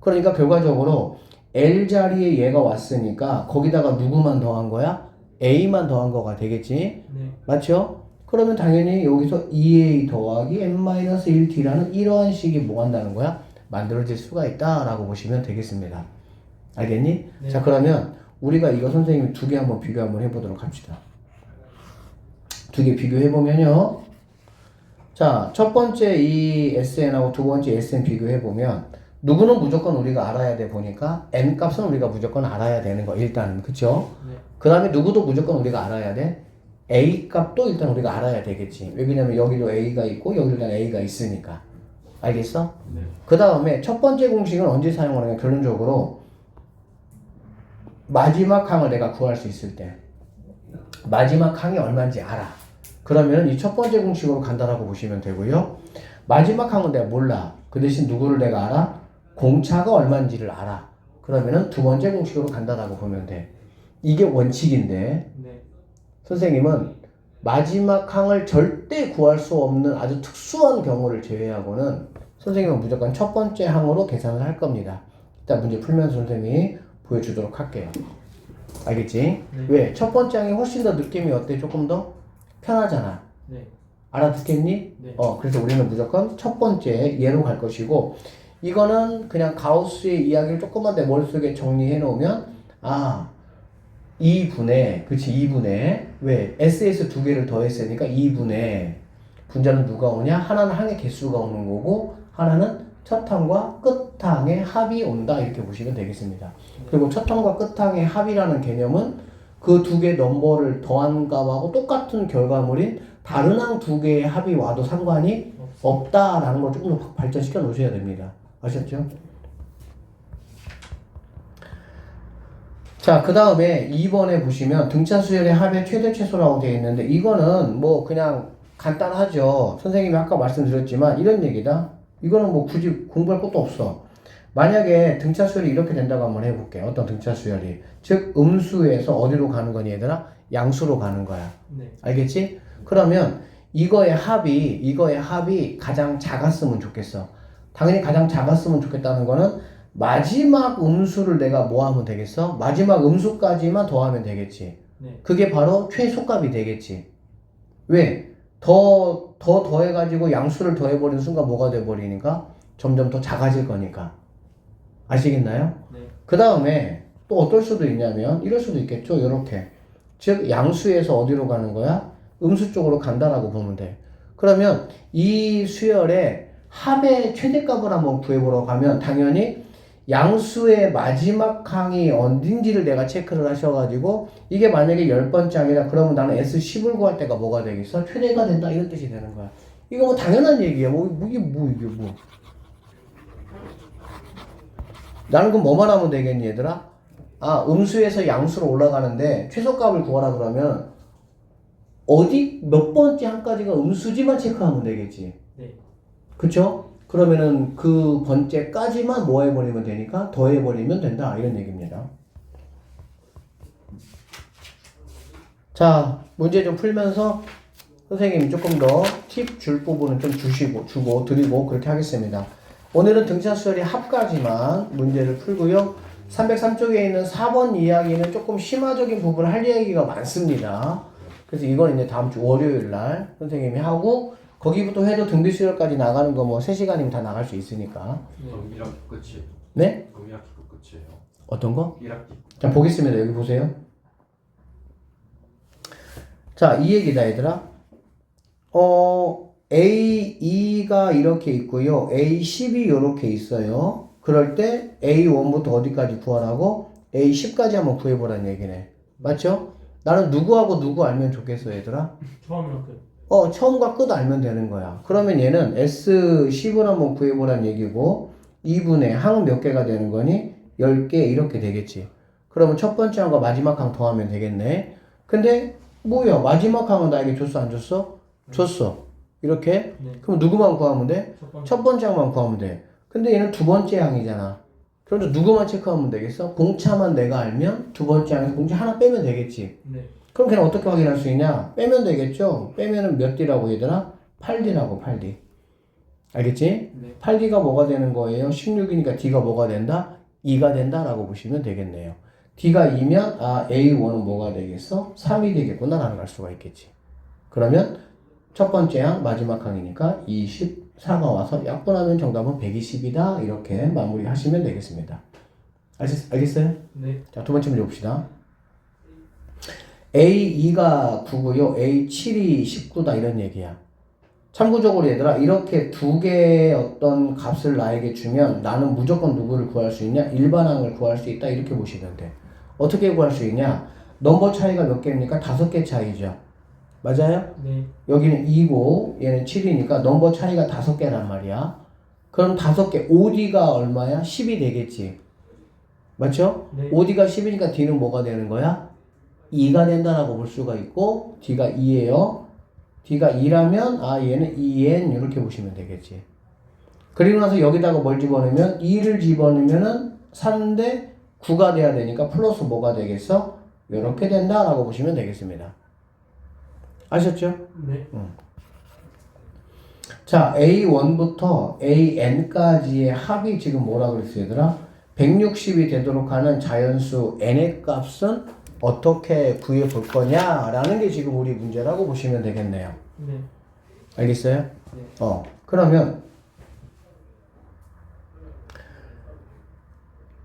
그러니까 결과적으로 L 자리에 얘가 왔으니까 거기다가 누구만 더한 거야? A만 더한 거가 되겠지? 네. 맞죠? 그러면 당연히 여기서 2A 더하기 n-1t라는 이러한 식이 뭐 한다는 거야? 만들어질 수가 있다라고 보시면 되겠습니다. 알겠니? 네. 자, 그러면 우리가 이거 선생님이 두 개 한번 비교 한번 해보도록 합시다. 두 개 비교해보면요. 자, 첫 번째 이 SN하고 두 번째 SN 비교해보면 누구는 무조건 우리가 알아야 돼 보니까 N 값은 우리가 무조건 알아야 되는 거 일단은. 그쵸? 네. 그 다음에 누구도 무조건 우리가 알아야 돼. A 값도 일단 우리가 알아야 되겠지. 왜냐면 여기도 A가 있고 여기도 일단 A가 있으니까. 알겠어? 네. 그 다음에 첫 번째 공식은 언제 사용하느냐? 결론적으로 마지막 항을 내가 구할 수 있을 때 마지막 항이 얼마인지 알아. 그러면 이 첫 번째 공식으로 간다라고 보시면 되고요. 마지막 항은 내가 몰라. 그 대신 누구를 내가 알아? 공차가 얼마인지를 알아. 그러면은 두 번째 공식으로 간다라고 보면 돼. 이게 원칙인데 네. 선생님은 마지막 항을 절대 구할 수 없는 아주 특수한 경우를 제외하고는 선생님은 무조건 첫 번째 항으로 계산을 할 겁니다. 일단 문제 풀면서 선생님이 보여주도록 할게요. 알겠지? 네. 왜? 첫 번째 항이 훨씬 더 느낌이 어때? 조금 더 편하잖아. 네. 알아듣겠니? 네. 그래서 우리는 무조건 첫 번째 얘로 갈 것이고, 이거는 그냥 가우스의 이야기를 조금만 내 머릿속에 정리해 놓으면 2분의, 그치, 2분의, 왜? SS 두 개를 더했으니까 2분의, 분자는 누가 오냐? 하나는 항의 개수가 오는 거고, 하나는 첫 항과 끝 항의 합이 온다. 이렇게 보시면 되겠습니다. 그리고 첫 항과 끝 항의 합이라는 개념은 그 두 개 넘버를 더한 값하고 똑같은 결과물인 다른 항 두 개의 합이 와도 상관이 없다라는 걸 조금 더 발전시켜 놓으셔야 됩니다. 아셨죠? 자, 그 다음에 2번에 보시면 등차 수열의 합의 최대 최소라고 되어 있는데 이거는 뭐 그냥 간단하죠. 선생님이 아까 말씀드렸지만 이런 얘기다. 이거는 뭐 굳이 공부할 것도 없어. 만약에 등차 수열이 이렇게 된다고 한번 해볼게. 어떤 등차 수열이. 즉 음수에서 어디로 가는 거니 얘들아? 양수로 가는 거야. 네. 알겠지? 그러면 이거의 합이 가장 작았으면 좋겠어. 당연히 가장 작았으면 좋겠다는 거는 마지막 음수를 내가 뭐 하면 되겠어? 마지막 음수까지만 더하면 되겠지. 네. 그게 바로 최소값이 되겠지. 왜? 더 더해가지고 양수를 더해버리는 순간 뭐가 돼버리니까? 점점 더 작아질 거니까. 아시겠나요? 네. 그 다음에 또 어떨 수도 있냐면 이럴 수도 있겠죠. 이렇게. 즉 양수에서 어디로 가는 거야? 음수 쪽으로 간다라고 보면 돼. 그러면 이 수열의 합의 최대값을 한번 구해보러 가면 당연히 양수의 마지막 항이 어딘지를 내가 체크를 하셔가지고 이게 만약에 10번째 항이다 그러면 나는 S10을 구할 때가 뭐가 되겠어? 최대가 된다 이런 뜻이 되는 거야. 이거 뭐 당연한 얘기야. 이게 뭐. 나는 그럼 뭐만 하면 되겠니 얘들아? 아, 음수에서 양수로 올라가는데 최소값을 구하라 그러면 어디 몇 번째 항까지가 음수지만 체크하면 되겠지. 네. 그쵸? 그러면은 그 번째까지만 뭐 해버리면 되니까 더해버리면 된다 이런 얘기입니다. 자, 문제 좀 풀면서 선생님 조금 더 팁 줄 부분은 좀 드리고 그렇게 하겠습니다. 오늘은 등차 수열의 합까지만 문제를 풀고요. 303쪽에 있는 4번 이야기는 조금 심화적인 부분을 할 얘기가 많습니다. 그래서 이건 이제 다음 주 월요일 날 선생님이 하고 거기부터 해도 등비 수열까지 나가는 거 뭐 3시간이면 다 나갈 수 있으니까. 그럼 1학기 끝이에요. 네? 그럼 1학기 끝이에요. 어떤 거? 1학기. 자, 보겠습니다. 여기 보세요. 자, 이 얘기다, 얘들아. A2가 이렇게 있고요. A10이 이렇게 있어요. 그럴 때 A1부터 어디까지 구하라고? A10까지 한번 구해보라는 얘기네. 맞죠? 나는 누구하고 누구 알면 좋겠어, 얘들아? 처음이랑 끝. 처음과 끝 알면 되는 거야. 그러면 얘는 S10을 한번 구해보라는 얘기고 2분의 항은 몇 개가 되는 거니? 10개 이렇게 되겠지. 그러면 첫 번째 항과 마지막 항 더하면 되겠네. 근데 뭐야? 마지막 항은 나에게 줬어 안 줬어? 줬어. 이렇게? 네. 그럼 누구만 구하면 돼? 첫 번째. 첫 번째 항만 구하면 돼. 근데 얘는 두 번째 항이잖아. 그래서 누구만 체크하면 되겠어? 공차만 내가 알면 두 번째 항에서 공차 하나 빼면 되겠지. 네. 그럼 걔는 어떻게 확인할 수 있냐? 빼면 되겠죠? 빼면은 몇 D라고 얘들아? 8D라고 8D. 알겠지? 네. 8D가 뭐가 되는 거예요? 16이니까 D가 뭐가 된다? 2가 된다라고 보시면 되겠네요. D가 2면 아 A1은 뭐가 되겠어? 3이 되겠구나 라는 알 수가 있겠지. 그러면 첫 번째 항 마지막 항이니까 24가 와서 약분하면 정답은 120이다 이렇게 마무리하시면 되겠습니다. 알겠어요? 네. 자, 두 번째 문제 봅시다. A2가 9고요. A7이 19다 이런 얘기야. 참고적으로 얘들아 이렇게 두 개의 어떤 값을 나에게 주면 나는 무조건 누구를 구할 수 있냐? 일반항을 구할 수 있다 이렇게 보시면 돼. 어떻게 구할 수 있냐? 넘버 차이가 몇 개입니까? 5개 차이죠. 맞아요? 네. 여기는 2고 얘는 7이니까 넘버 차이가 5개란 말이야. 그럼 5개 5D가 얼마야? 10이 되겠지. 맞죠? 네. 5D가 10이니까 D는 뭐가 되는 거야? 2가 된다라고 볼 수가 있고 D가 2예요. D가 2라면 아 얘는 2n 이렇게 보시면 되겠지. 그리고 나서 여기다가 뭘 집어넣으면 2를 집어넣으면은 3인데 9가 돼야 되니까 플러스 뭐가 되겠어? 이렇게 된다라고 보시면 되겠습니다. 아셨죠? 네. 자, A1부터 AN까지의 합이 지금 뭐라 그랬어요, 얘들아? 160이 되도록 하는 자연수 n의 값은 어떻게 구해 볼 거냐라는 게 지금 우리 문제라고 보시면 되겠네요. 네. 알겠어요? 네. 그러면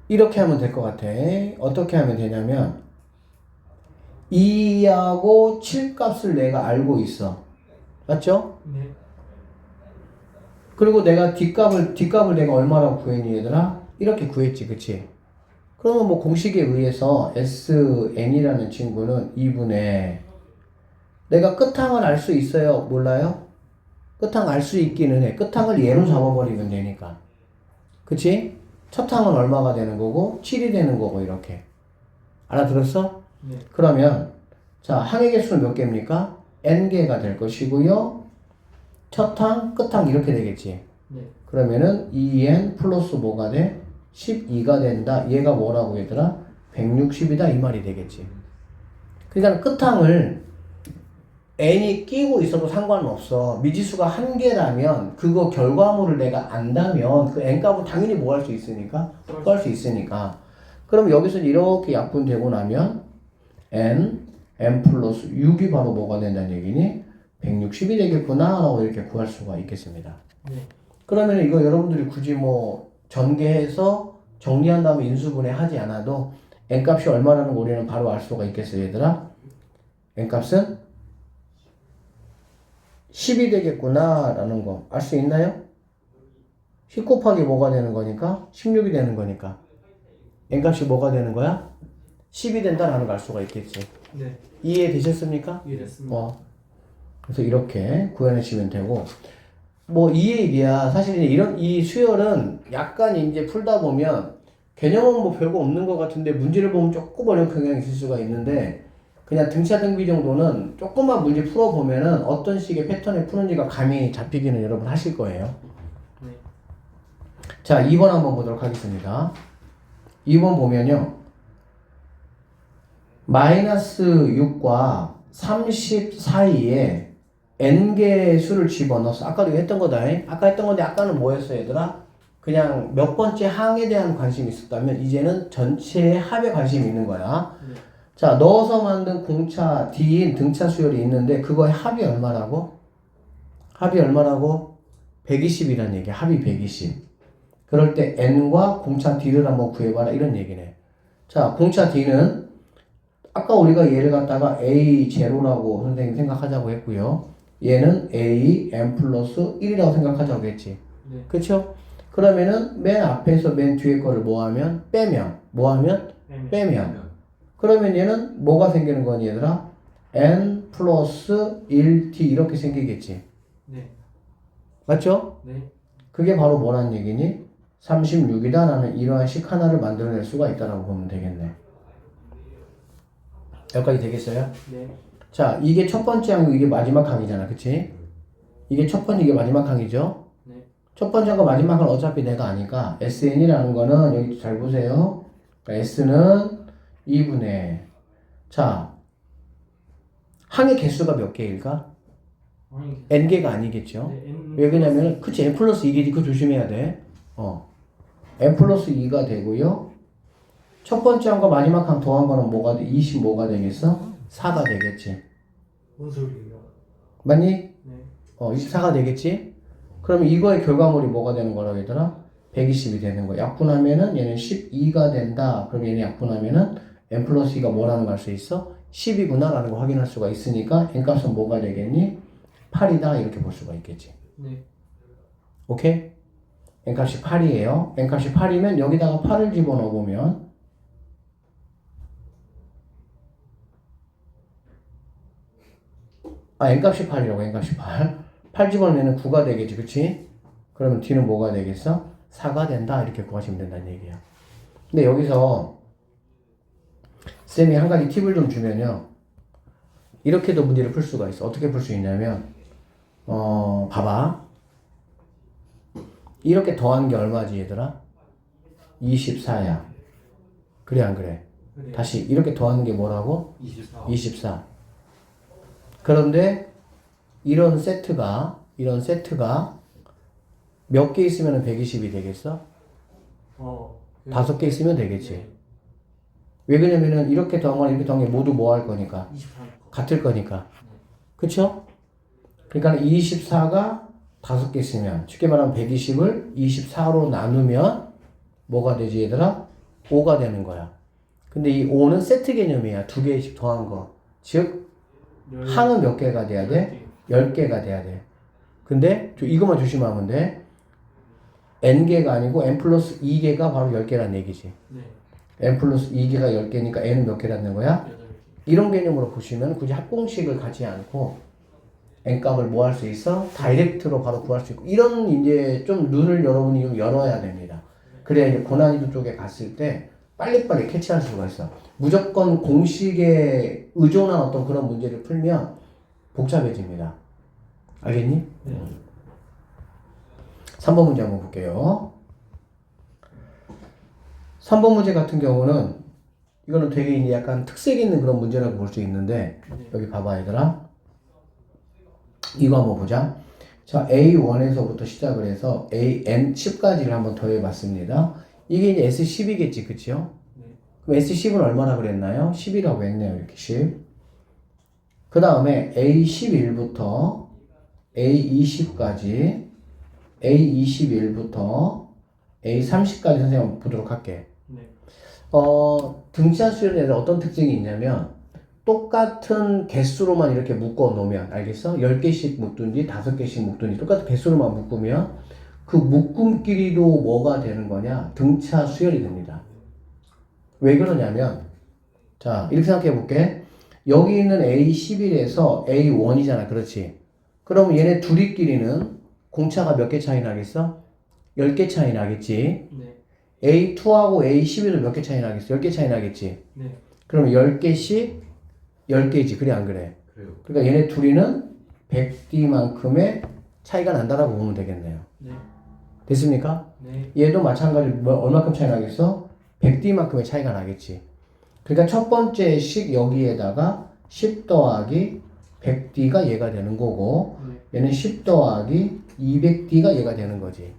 이렇게 하면 될 것 같아. 어떻게 하면 되냐면 2하고 7 값을 내가 알고 있어. 맞죠? 네. 그리고 내가 뒷값을 내가 얼마라고 구했니, 얘들아? 이렇게 구했지, 그치? 그러면 뭐 공식에 의해서 SN이라는 친구는 2분의 내가 끝항을 알 수 있어요? 몰라요? 끝항 알 수 있기는 해. 끝항을 얘로 잡아버리면 되니까. 그치? 첫 항은 얼마가 되는 거고 7이 되는 거고 이렇게. 알아들었어? 네. 그러면 자, 항의 개수는 몇 개입니까? n개가 될 것이고요. 첫 항, 끝 항 이렇게 되겠지. 네. 그러면은 2n 플러스 뭐가 돼? 12가 된다. 얘가 뭐라고 얘들아? 160이다 이 말이 되겠지. 그러니까 끝항을 n이 끼고 있어도 상관은 없어. 미지수가 한 개라면 그거 결과물을 내가 안다면 그 n값은 당연히 뭐 할 수 있으니까? 구할 수 있으니까. 그럼 여기서 이렇게 약분되고 나면 n 플러스 6이 바로 뭐가 된다는 얘기니? 160이 되겠구나 라고 이렇게 구할 수가 있겠습니다. 네. 그러면 이거 여러분들이 굳이 뭐 전개해서 정리한 다음에 인수분해 하지 않아도 n값이 얼마라는 거 우리는 바로 알 수가 있겠어요 얘들아? n값은 10이 되겠구나 라는 거 알 수 있나요? 10 곱하기 뭐가 되는 거니까? 16이 되는 거니까 n값이 뭐가 되는 거야? 10이 된다라는 걸 알 수가 있겠지. 네. 이해되셨습니까? 이해됐습니다. 그래서 이렇게 구현하시면 되고 뭐 이 얘기야. 사실 이런 이 수열은 약간 이제 풀다 보면 개념은 뭐 별거 없는 것 같은데 문제를 보면 조금 어려운 경향이 있을 수가 있는데 그냥 등차 등비 정도는 조금만 문제 풀어보면은 어떤 식의 패턴을 푸는지가 감이 잡히기는 여러분 하실 거예요. 네. 자, 2번 한번 보도록 하겠습니다. 2번 보면요. 마이너스 6과 30 사이에 n개의 수를 집어넣어서 아까도 했던 거다. 아까 했던 건데 아까는 뭐였어요 얘들아? 그냥 몇 번째 항에 대한 관심이 있었다면 이제는 전체의 합에 관심이 있는 거야. 네. 자, 넣어서 만든 공차 D인 등차 수열이 있는데 그거의 합이 얼마라고? 합이 얼마라고? 120이라는 얘기야. 합이 120. 그럴 때 n과 공차 D를 한번 구해봐라 이런 얘기네. 자, 공차 D는 아까 우리가 얘를 갖다가 A0라고 선생님 생각하자고 했고요. 얘는 A n 플러스 1이라고 생각하자고 했지. 네. 그쵸? 그러면은 맨 앞에서 맨 뒤에 거를 뭐하면? 빼면. 뭐하면? 빼면. 그러면 얘는 뭐가 생기는 거니 얘들아? n 플러스 1t 이렇게 생기겠지. 네. 맞죠? 네. 그게 바로 뭐라는 얘기니? 36이다 라는 이러한 식 하나를 만들어낼 수가 있다라고 보면 되겠네. 여기까지 되겠어요? 네. 자, 이게 첫 번째 항이고 이게 마지막 항이잖아. 그치? 이게 첫 번째, 이게 마지막 항이죠? 네. 첫 번째가 마지막 항은 어차피 내가 아니까 SN이라는 거는 여기 잘 보세요. 그러니까 S는 2분의 자, 항의 개수가 몇 개일까? 아니, N개가 아니겠죠? 네. N 왜 그러냐면 그치 N 플러스 2개지. 그거 조심해야 돼. N 플러스 2가 되고요. 첫 번째 항과 마지막 항 더한 거는 뭐가 돼? 20 뭐가 되겠어? 4가 되겠지. 뭔 소리예요? 맞니? 네. 24가 되겠지? 그러면 이거의 결과물이 뭐가 되는 거라고 얘들아? 120이 되는 거야. 약분하면은 얘는 12가 된다. 그럼 얘는 약분하면은 n 플러스 2가 뭐라는 걸 알 수 있어? 10이구나 라는 거 확인할 수가 있으니까 n값은 뭐가 되겠니? 8이다 이렇게 볼 수가 있겠지. 네. 오케이? n값이 8이에요. n값이 8이면 여기다가 8을 집어넣어 보면 n값이 8이라고. n값이 8 8 집어넣으면 9가 되겠지. 그치? 그러면 뒤는 뭐가 되겠어? 4가 된다 이렇게 구하시면 된다는 얘기야. 근데 여기서 쌤이 한 가지 팁을 좀 주면요, 이렇게도 문제를 풀 수가 있어. 어떻게 풀 수 있냐면 봐봐. 이렇게 더한 게 얼마지 얘들아? 24야. 그래 안 그래? 그래요. 다시 이렇게 더하는 게 뭐라고? 24. 24. 그런데 이런 세트가 몇 개 있으면 120이 되겠어? 그- 5개 있으면 되겠지. 네. 왜 그러냐면은 이렇게 더한 거랑 이렇게 더한 게 모두 뭐 할 거니까? 24. 같을 거니까. 그쵸? 그러니까 24가 5개 있으면 쉽게 말하면 120을 24로 나누면 뭐가 되지 얘들아? 5가 되는 거야. 근데 이 5는 세트 개념이야. 2개씩 더한 거. 즉 항은 몇 개가 돼야 돼? 10개가 돼야 돼. 근데 이것만 조심하면 돼. n개가 아니고 n 플러스 2개가 바로 10개란 얘기지. 네. n 플러스 2개가 10개니까 n은 몇 개라는 거야? 8개. 이런 개념으로 보시면 굳이 합공식을 가지 않고 n값을 뭐 할 수 있어? 다이렉트로 바로 구할 수 있고, 이런 이제 좀 눈을 여러분이 좀 열어야 됩니다. 그래야 이제 고난이도 쪽에 갔을 때 빨리빨리 캐치할 수가 있어. 무조건 공식에 의존한 어떤 그런 문제를 풀면 복잡해집니다. 알겠니? 네. 3번 문제 한번 볼게요. 3번 문제 같은 경우는 이거는 되게 이제 약간 특색 있는 그런 문제라고 볼 수 있는데 네. 여기 봐봐 얘들아. 이거 한번 보자. 자, A1에서부터 시작을 해서 AN10까지를 한번 더해봤습니다. 이게 이제 S10이겠지, 그치요? 네. 그럼 S10은 얼마나 그랬나요? 10이라고 했네요, 이렇게 10. 그 다음에 A11부터 A20까지, A21부터 A30까지 선생님 한번 보도록 할게. 네. 등차 수열에 어떤 특징이 있냐면 똑같은 개수로만 이렇게 묶어 놓으면 알겠어? 10개씩 묶든지 5개씩 묶든지 똑같은 개수로만 묶으면 그 묶음끼리도 뭐가 되는 거냐? 등차 수열이 됩니다. 왜 그러냐면 자 이렇게 생각해 볼게. 여기 있는 A11에서 A1이잖아. 그렇지? 그럼 얘네 둘이끼리는 공차가 몇 개 차이 나겠어? 10개 차이 나겠지? 네. A2하고 A11도 몇 개 차이 나겠어? 10개 차이 나겠지? 네. 그럼 10개씩 10개지. 그래 안 그래? 그래요. 그러니까 얘네 둘이는 100D만큼의 차이가 난다라고 보면 되겠네요. 네. 됐습니까? 네. 얘도 마찬가지로 얼마큼 차이 나겠어? 100D만큼의 차이가 나겠지. 그러니까 첫 번째 식 여기에다가 10 더하기 100D가 얘가 되는 거고 네. 얘는 10 더하기 200D가 얘가 되는 거지.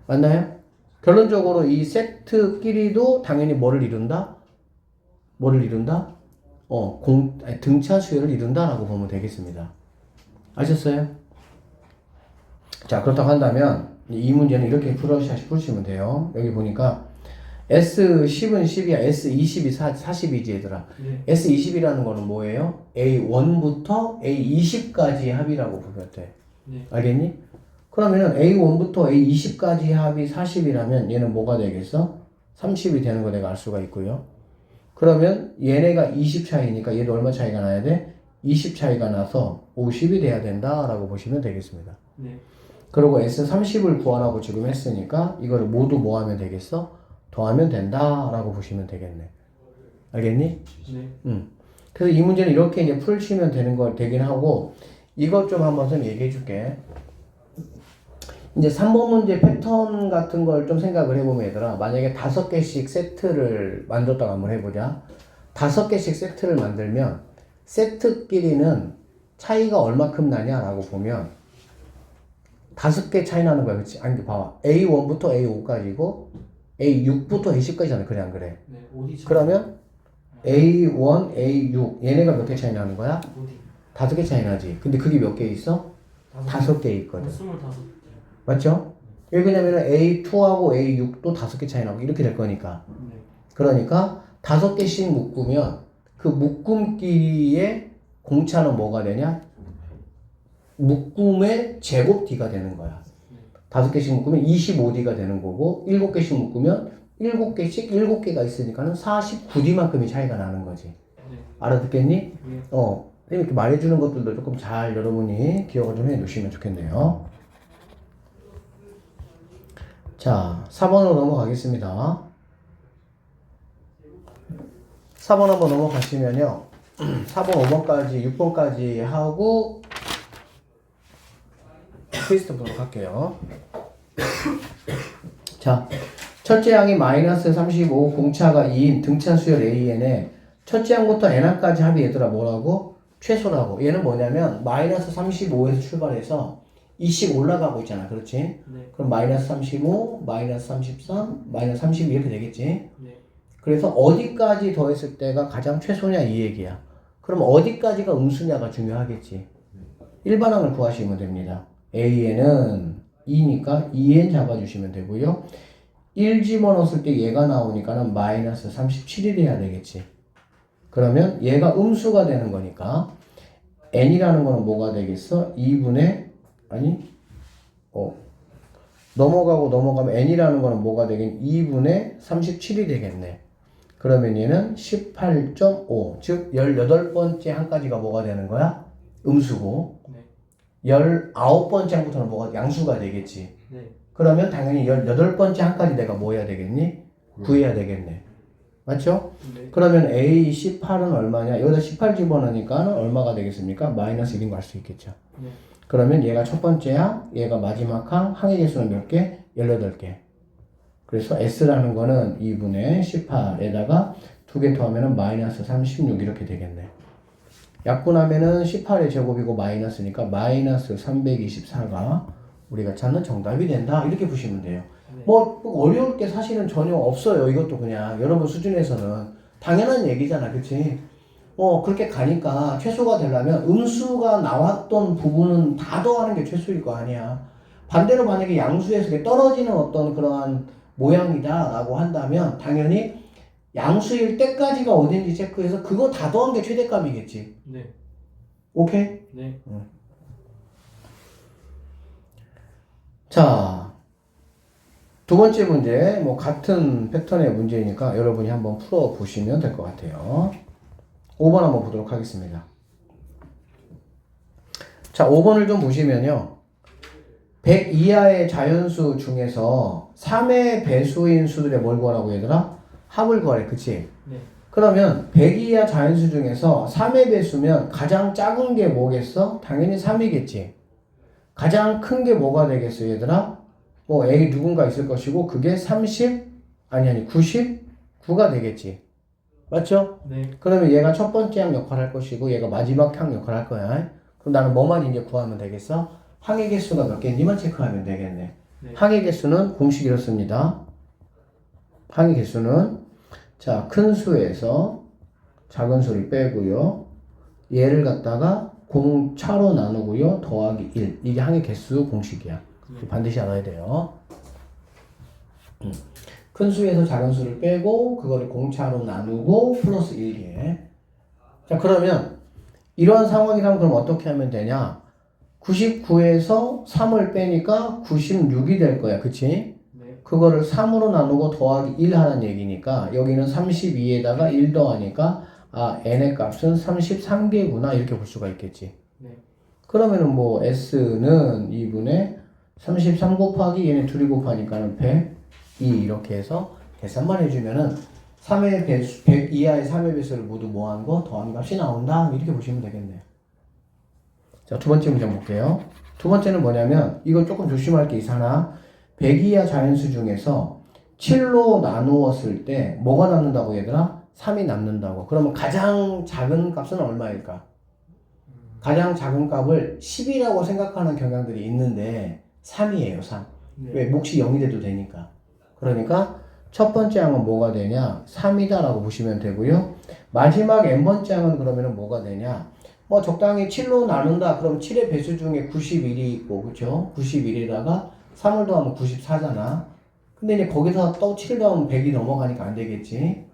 맞나요? 결론적으로 이 세트끼리도 당연히 뭐를 이룬다? 뭐를 이룬다? 등차 수열을 이룬다라고 보면 되겠습니다. 아셨어요? 자, 그렇다고 한다면 이 문제는 이렇게 풀으시면 돼요. 여기 보니까 S10은 10이야. S20이 40이지 얘들아. 네. S20이라는 거는 뭐예요? A1부터 A20까지의 합이라고 보면 돼. 네. 알겠니? 그러면은 A1부터 A20까지 합이 40이라면 얘는 뭐가 되겠어? 30이 되는 거 내가 알 수가 있고요. 그러면 얘네가 20 차이니까 얘도 얼마 차이가 나야 돼? 20 차이가 나서 50이 돼야 된다라고 보시면 되겠습니다. 네. 그리고 S30을 구하라고 지금 했으니까 이거를 모두 뭐 하면 되겠어? 더하면 된다라고 보시면 되겠네. 알겠니? 네. 그래서 이 문제는 이렇게 이제 풀시면 되는 거 되긴 하고 이것 좀 한번 좀 얘기해 줄게. 이제 3번 문제 패턴 같은 걸 좀 생각을 해보면 얘들아 만약에 5개씩 세트를 만들었다고 한번 해보자. 5개씩 세트를 만들면 세트끼리는 차이가 얼마큼 나냐라고 보면 5개 차이 나는 거야. 그치? 아니 봐봐. A1부터 A5까지고 A6부터 A10까지잖아. 그래 안 그래? 네. 어디 그러면 A1, A6 얘네가 몇 개 차이 나는 거야? 어디? 5개 차이 나지. 근데 그게 몇 개 있어? 5개 있거든. 25. 맞죠? 왜냐면은 A2하고 A6도 5개 차이 나고 이렇게 될 거니까. 네. 그러니까 5개씩 묶으면 그 묶음끼리의 공차는 뭐가 되냐? 묶음의 제곱 D가 되는 거야. 5개씩 묶으면 25D가 되는 거고 7개씩 묶으면 7개씩 7개가 있으니까는 49D만큼의 차이가 나는 거지. 네. 알아듣겠니? 네. 이렇게 말해주는 것들도 조금 잘 여러분이 기억을 좀 해놓으시면 좋겠네요. 자, 4번으로 넘어가겠습니다. 4번 한번 넘어가시면요. 4번, 5번까지, 6번까지 하고 퀘스트 보도록 할게요. 자, 첫째 항이 마이너스 35, 공차가 2인 등차 수열 AN에 첫째 항부터 n항까지 합이 얘들아 뭐라고? 최소라고. 얘는 뭐냐면 마이너스 35에서 출발해서 2씩 올라가고 있잖아. 그렇지? 네. 그럼 마이너스 35, 마이너스 33, 마이너스 32 이렇게 되겠지? 네. 그래서 어디까지 더했을 때가 가장 최소냐 이 얘기야. 그럼 어디까지가 음수냐가 중요하겠지. 일반항을 구하시면 됩니다. AN은 2니까 2N 잡아주시면 되고요. 1 집어넣었을 때 얘가 나오니까는 마이너스 37이 돼야 되겠지. 그러면 얘가 음수가 되는 거니까 N이라는 거는 뭐가 되겠어? 2분의 넘어가면 N이라는 거는 뭐가 되긴 2분의 37이 되겠네. 그러면 얘는 18.5 즉 18번째 항까지가 뭐가 되는 거야? 음수고 네. 19번째 항부터는 뭐가 양수가 되겠지. 네. 그러면 당연히 18번째 항까지 내가 뭐 해야 되겠니? 구해야 되겠네. 맞죠? 네. 그러면 A18은 얼마냐? 여기다 18 집어넣으니까 얼마가 되겠습니까? 마이너스 1인 거 알 수 있겠죠. 네. 그러면 얘가 첫 번째 항, 얘가 마지막 항, 항의 개수는 몇 개? 18개. 그래서 S라는 거는 2분의 18에다가 두 개 더하면은 마이너스 36 이렇게 되겠네. 약분하면은 18의 제곱이고 마이너스니까 마이너스 324가 우리가 찾는 정답이 된다. 이렇게 보시면 돼요. 네. 뭐 어려울 게 사실은 전혀 없어요. 이것도 그냥 여러분 수준에서는 당연한 얘기잖아. 그치? 그렇게 가니까 최소가 되려면 음수가 나왔던 부분은 다 더하는 게 최소일 거 아니야. 반대로 만약에 양수에서 떨어지는 어떤 그러한 모양이다 라고 한다면 당연히 양수일 때까지가 어딘지 체크해서 그거 다 더한 게 최대값이겠지. 네. 오케이? 네. 자, 두 번째 문제, 뭐 같은 패턴의 문제이니까 여러분이 한번 풀어보시면 될 것 같아요. 5번 한번 보도록 하겠습니다. 자, 5번을 좀 보시면요. 100 이하의 자연수 중에서 3의 배수인 수들의 뭘 구하라고 얘들아? 합을 구하래. 그치? 네. 그러면 100 이하 자연수 중에서 3의 배수면 가장 작은 게 뭐겠어? 당연히 3이겠지. 가장 큰 게 뭐가 되겠어, 얘들아? 뭐 A 누군가 있을 것이고 그게 99가 되겠지. 맞죠? 네. 그러면 얘가 첫 번째 항 역할을 할 것이고 얘가 마지막 항 역할을 할 거야. 그럼 나는 뭐만 이제 구하면 되겠어? 항의 개수가 몇 개인지만 체크하면 되겠네. 네. 항의 개수는 공식 이렇습니다. 항의 개수는 자, 큰 수에서 작은 수를 빼고요. 얘를 갖다가 공차로 나누고요. 더하기 1. 이게 항의 개수 공식이야. 반드시 알아야 돼요. 큰 수에서 작은 수를 빼고 그거를 공차로 나누고 플러스 1개. 자, 그러면 이런 상황이라면 그럼 어떻게 하면 되냐? 99에서 3을 빼니까 96이 될 거야. 그치? 네. 그거를 3으로 나누고 더하기 1 하는 얘기니까 여기는 32에다가 1 더하니까 n의 값은 33개구나 이렇게 볼 수가 있겠지. 네. 그러면은 뭐 s는 2분의 33 곱하기 얘네 둘이 곱하니까는 102 이렇게 해서 계산만 해주면은 3의 배수, 100 이하의 3의 배수를 모두 뭐한 거 더한 값이 나온다 이렇게 보시면 되겠네요. 자, 두 번째 문제 볼게요. 두 번째는 뭐냐면 이거 조금 조심할 게 있으나 100 이하 자연수 중에서 7로 나누었을 때 뭐가 남는다고 얘들아? 3이 남는다고. 그러면 가장 작은 값은 얼마일까? 가장 작은 값을 10이라고 생각하는 경향들이 있는데 3이에요. 3. 네. 왜? 몫이 0이 돼도 되니까. 그러니까 첫 번째 항은 뭐가 되냐? 3이다 라고 보시면 되고요. 마지막 n번째 항은 그러면 뭐가 되냐? 뭐 적당히 7로 나눈다. 그럼 7의 배수 중에 91이 있고, 그쵸? 91에다가 3을 더하면 94잖아. 근데 이제 거기서 또 7 더하면 100이 넘어가니까 안 되겠지.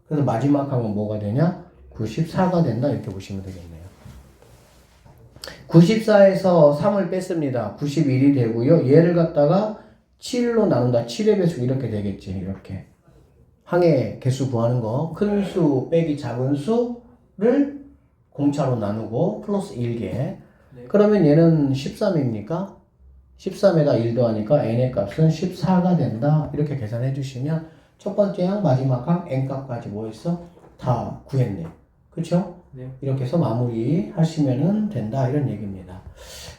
그래서 마지막 항은 뭐가 되냐? 94가 된다. 이렇게 보시면 되겠네요. 94에서 3을 뺐습니다. 91이 되고요. 얘를 갖다가 7로 나눈다. 7의 배수 이렇게 되겠지. 이렇게. 항의 개수 구하는 거. 큰 수 빼기 작은 수를 공차로 나누고 플러스 1개. 네. 그러면 얘는 13입니까? 13에다 1 더하니까 n의 값은 14가 된다. 이렇게 계산해 주시면 첫 번째 항, 마지막 항, n값까지 뭐 했어? 다 구했네. 그쵸? 네. 이렇게 해서 마무리 하시면 된다. 이런 얘기입니다.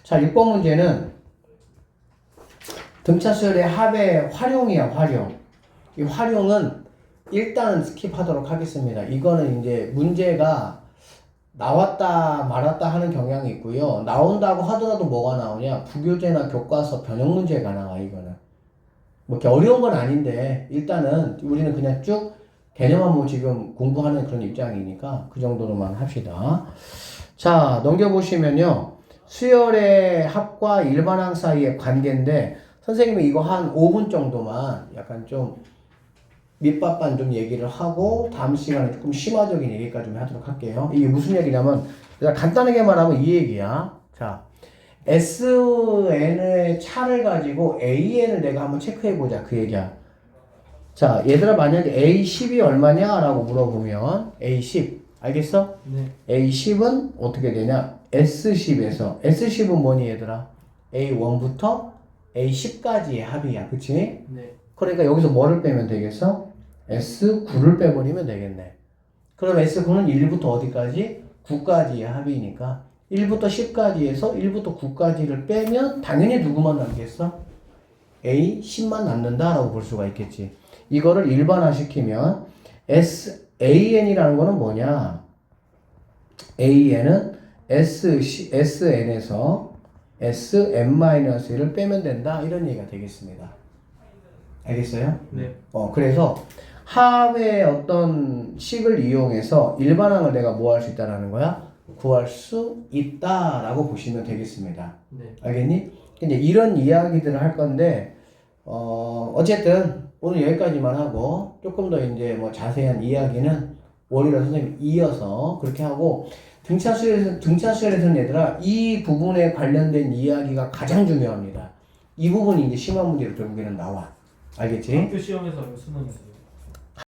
자, 6번 문제는 등차수열의 합의 활용이야, 활용. 이 활용은 일단은 스킵하도록 하겠습니다. 이거는 이제 문제가 나왔다 말았다 하는 경향이 있고요. 나온다고 하더라도 뭐가 나오냐? 부교재나 교과서 변형 문제가 나와. 이거는 뭐 이렇게 어려운 건 아닌데 일단은 우리는 그냥 쭉 개념만 뭐 지금 공부하는 그런 입장이니까 그 정도로만 합시다. 자, 넘겨보시면요. 수열의 합과 일반항 사이의 관계인데 선생님이 이거 한 5분 정도만 약간 좀 밑밥반 좀 얘기를 하고 다음 시간에 조금 심화적인 얘기까지 좀 하도록 할게요. 이게 무슨 얘기냐면 간단하게 말하면 이 얘기야. 자, SN의 차를 가지고 AN을 내가 한번 체크해보자. 그 얘기야. 자, 얘들아 만약에 A10이 얼마냐? 라고 물어보면 A10 알겠어? 네. A10은 어떻게 되냐? S10에서 S10은 뭐니 얘들아? A1부터 A10까지의 합이야. 그치? 네. 그러니까 여기서 뭐를 빼면 되겠어? S9를 빼버리면 되겠네. 그럼 S9는 1부터 어디까지? 9까지의 합이니까 1부터 10까지에서 1부터 9까지를 빼면 당연히 누구만 남겠어? A, 10만 남는다라고 볼 수가 있겠지. 이거를 일반화시키면 SAN이라는 거는 뭐냐? AN은 SN에서 SM-1을 빼면 된다. 이런 얘기가 되겠습니다. 알겠어요? 네. 그래서 합의 어떤 식을 이용해서 일반항을 내가 뭐 할 수 있다라는 거야? 구할 수 있다라고 보시면 되겠습니다. 네. 알겠니? 이제 이런 이야기들을 할 건데, 어쨌든 오늘 여기까지만 하고 조금 더 이제 뭐 자세한 이야기는 월요일에 선생님 이어서 그렇게 하고 등차수열에서는 얘들아 이 부분에 관련된 이야기가 가장 중요합니다. 이 부분이 이제 심화 문제로 결국에는 나와. 알겠지? 학교 시험에서 수능에서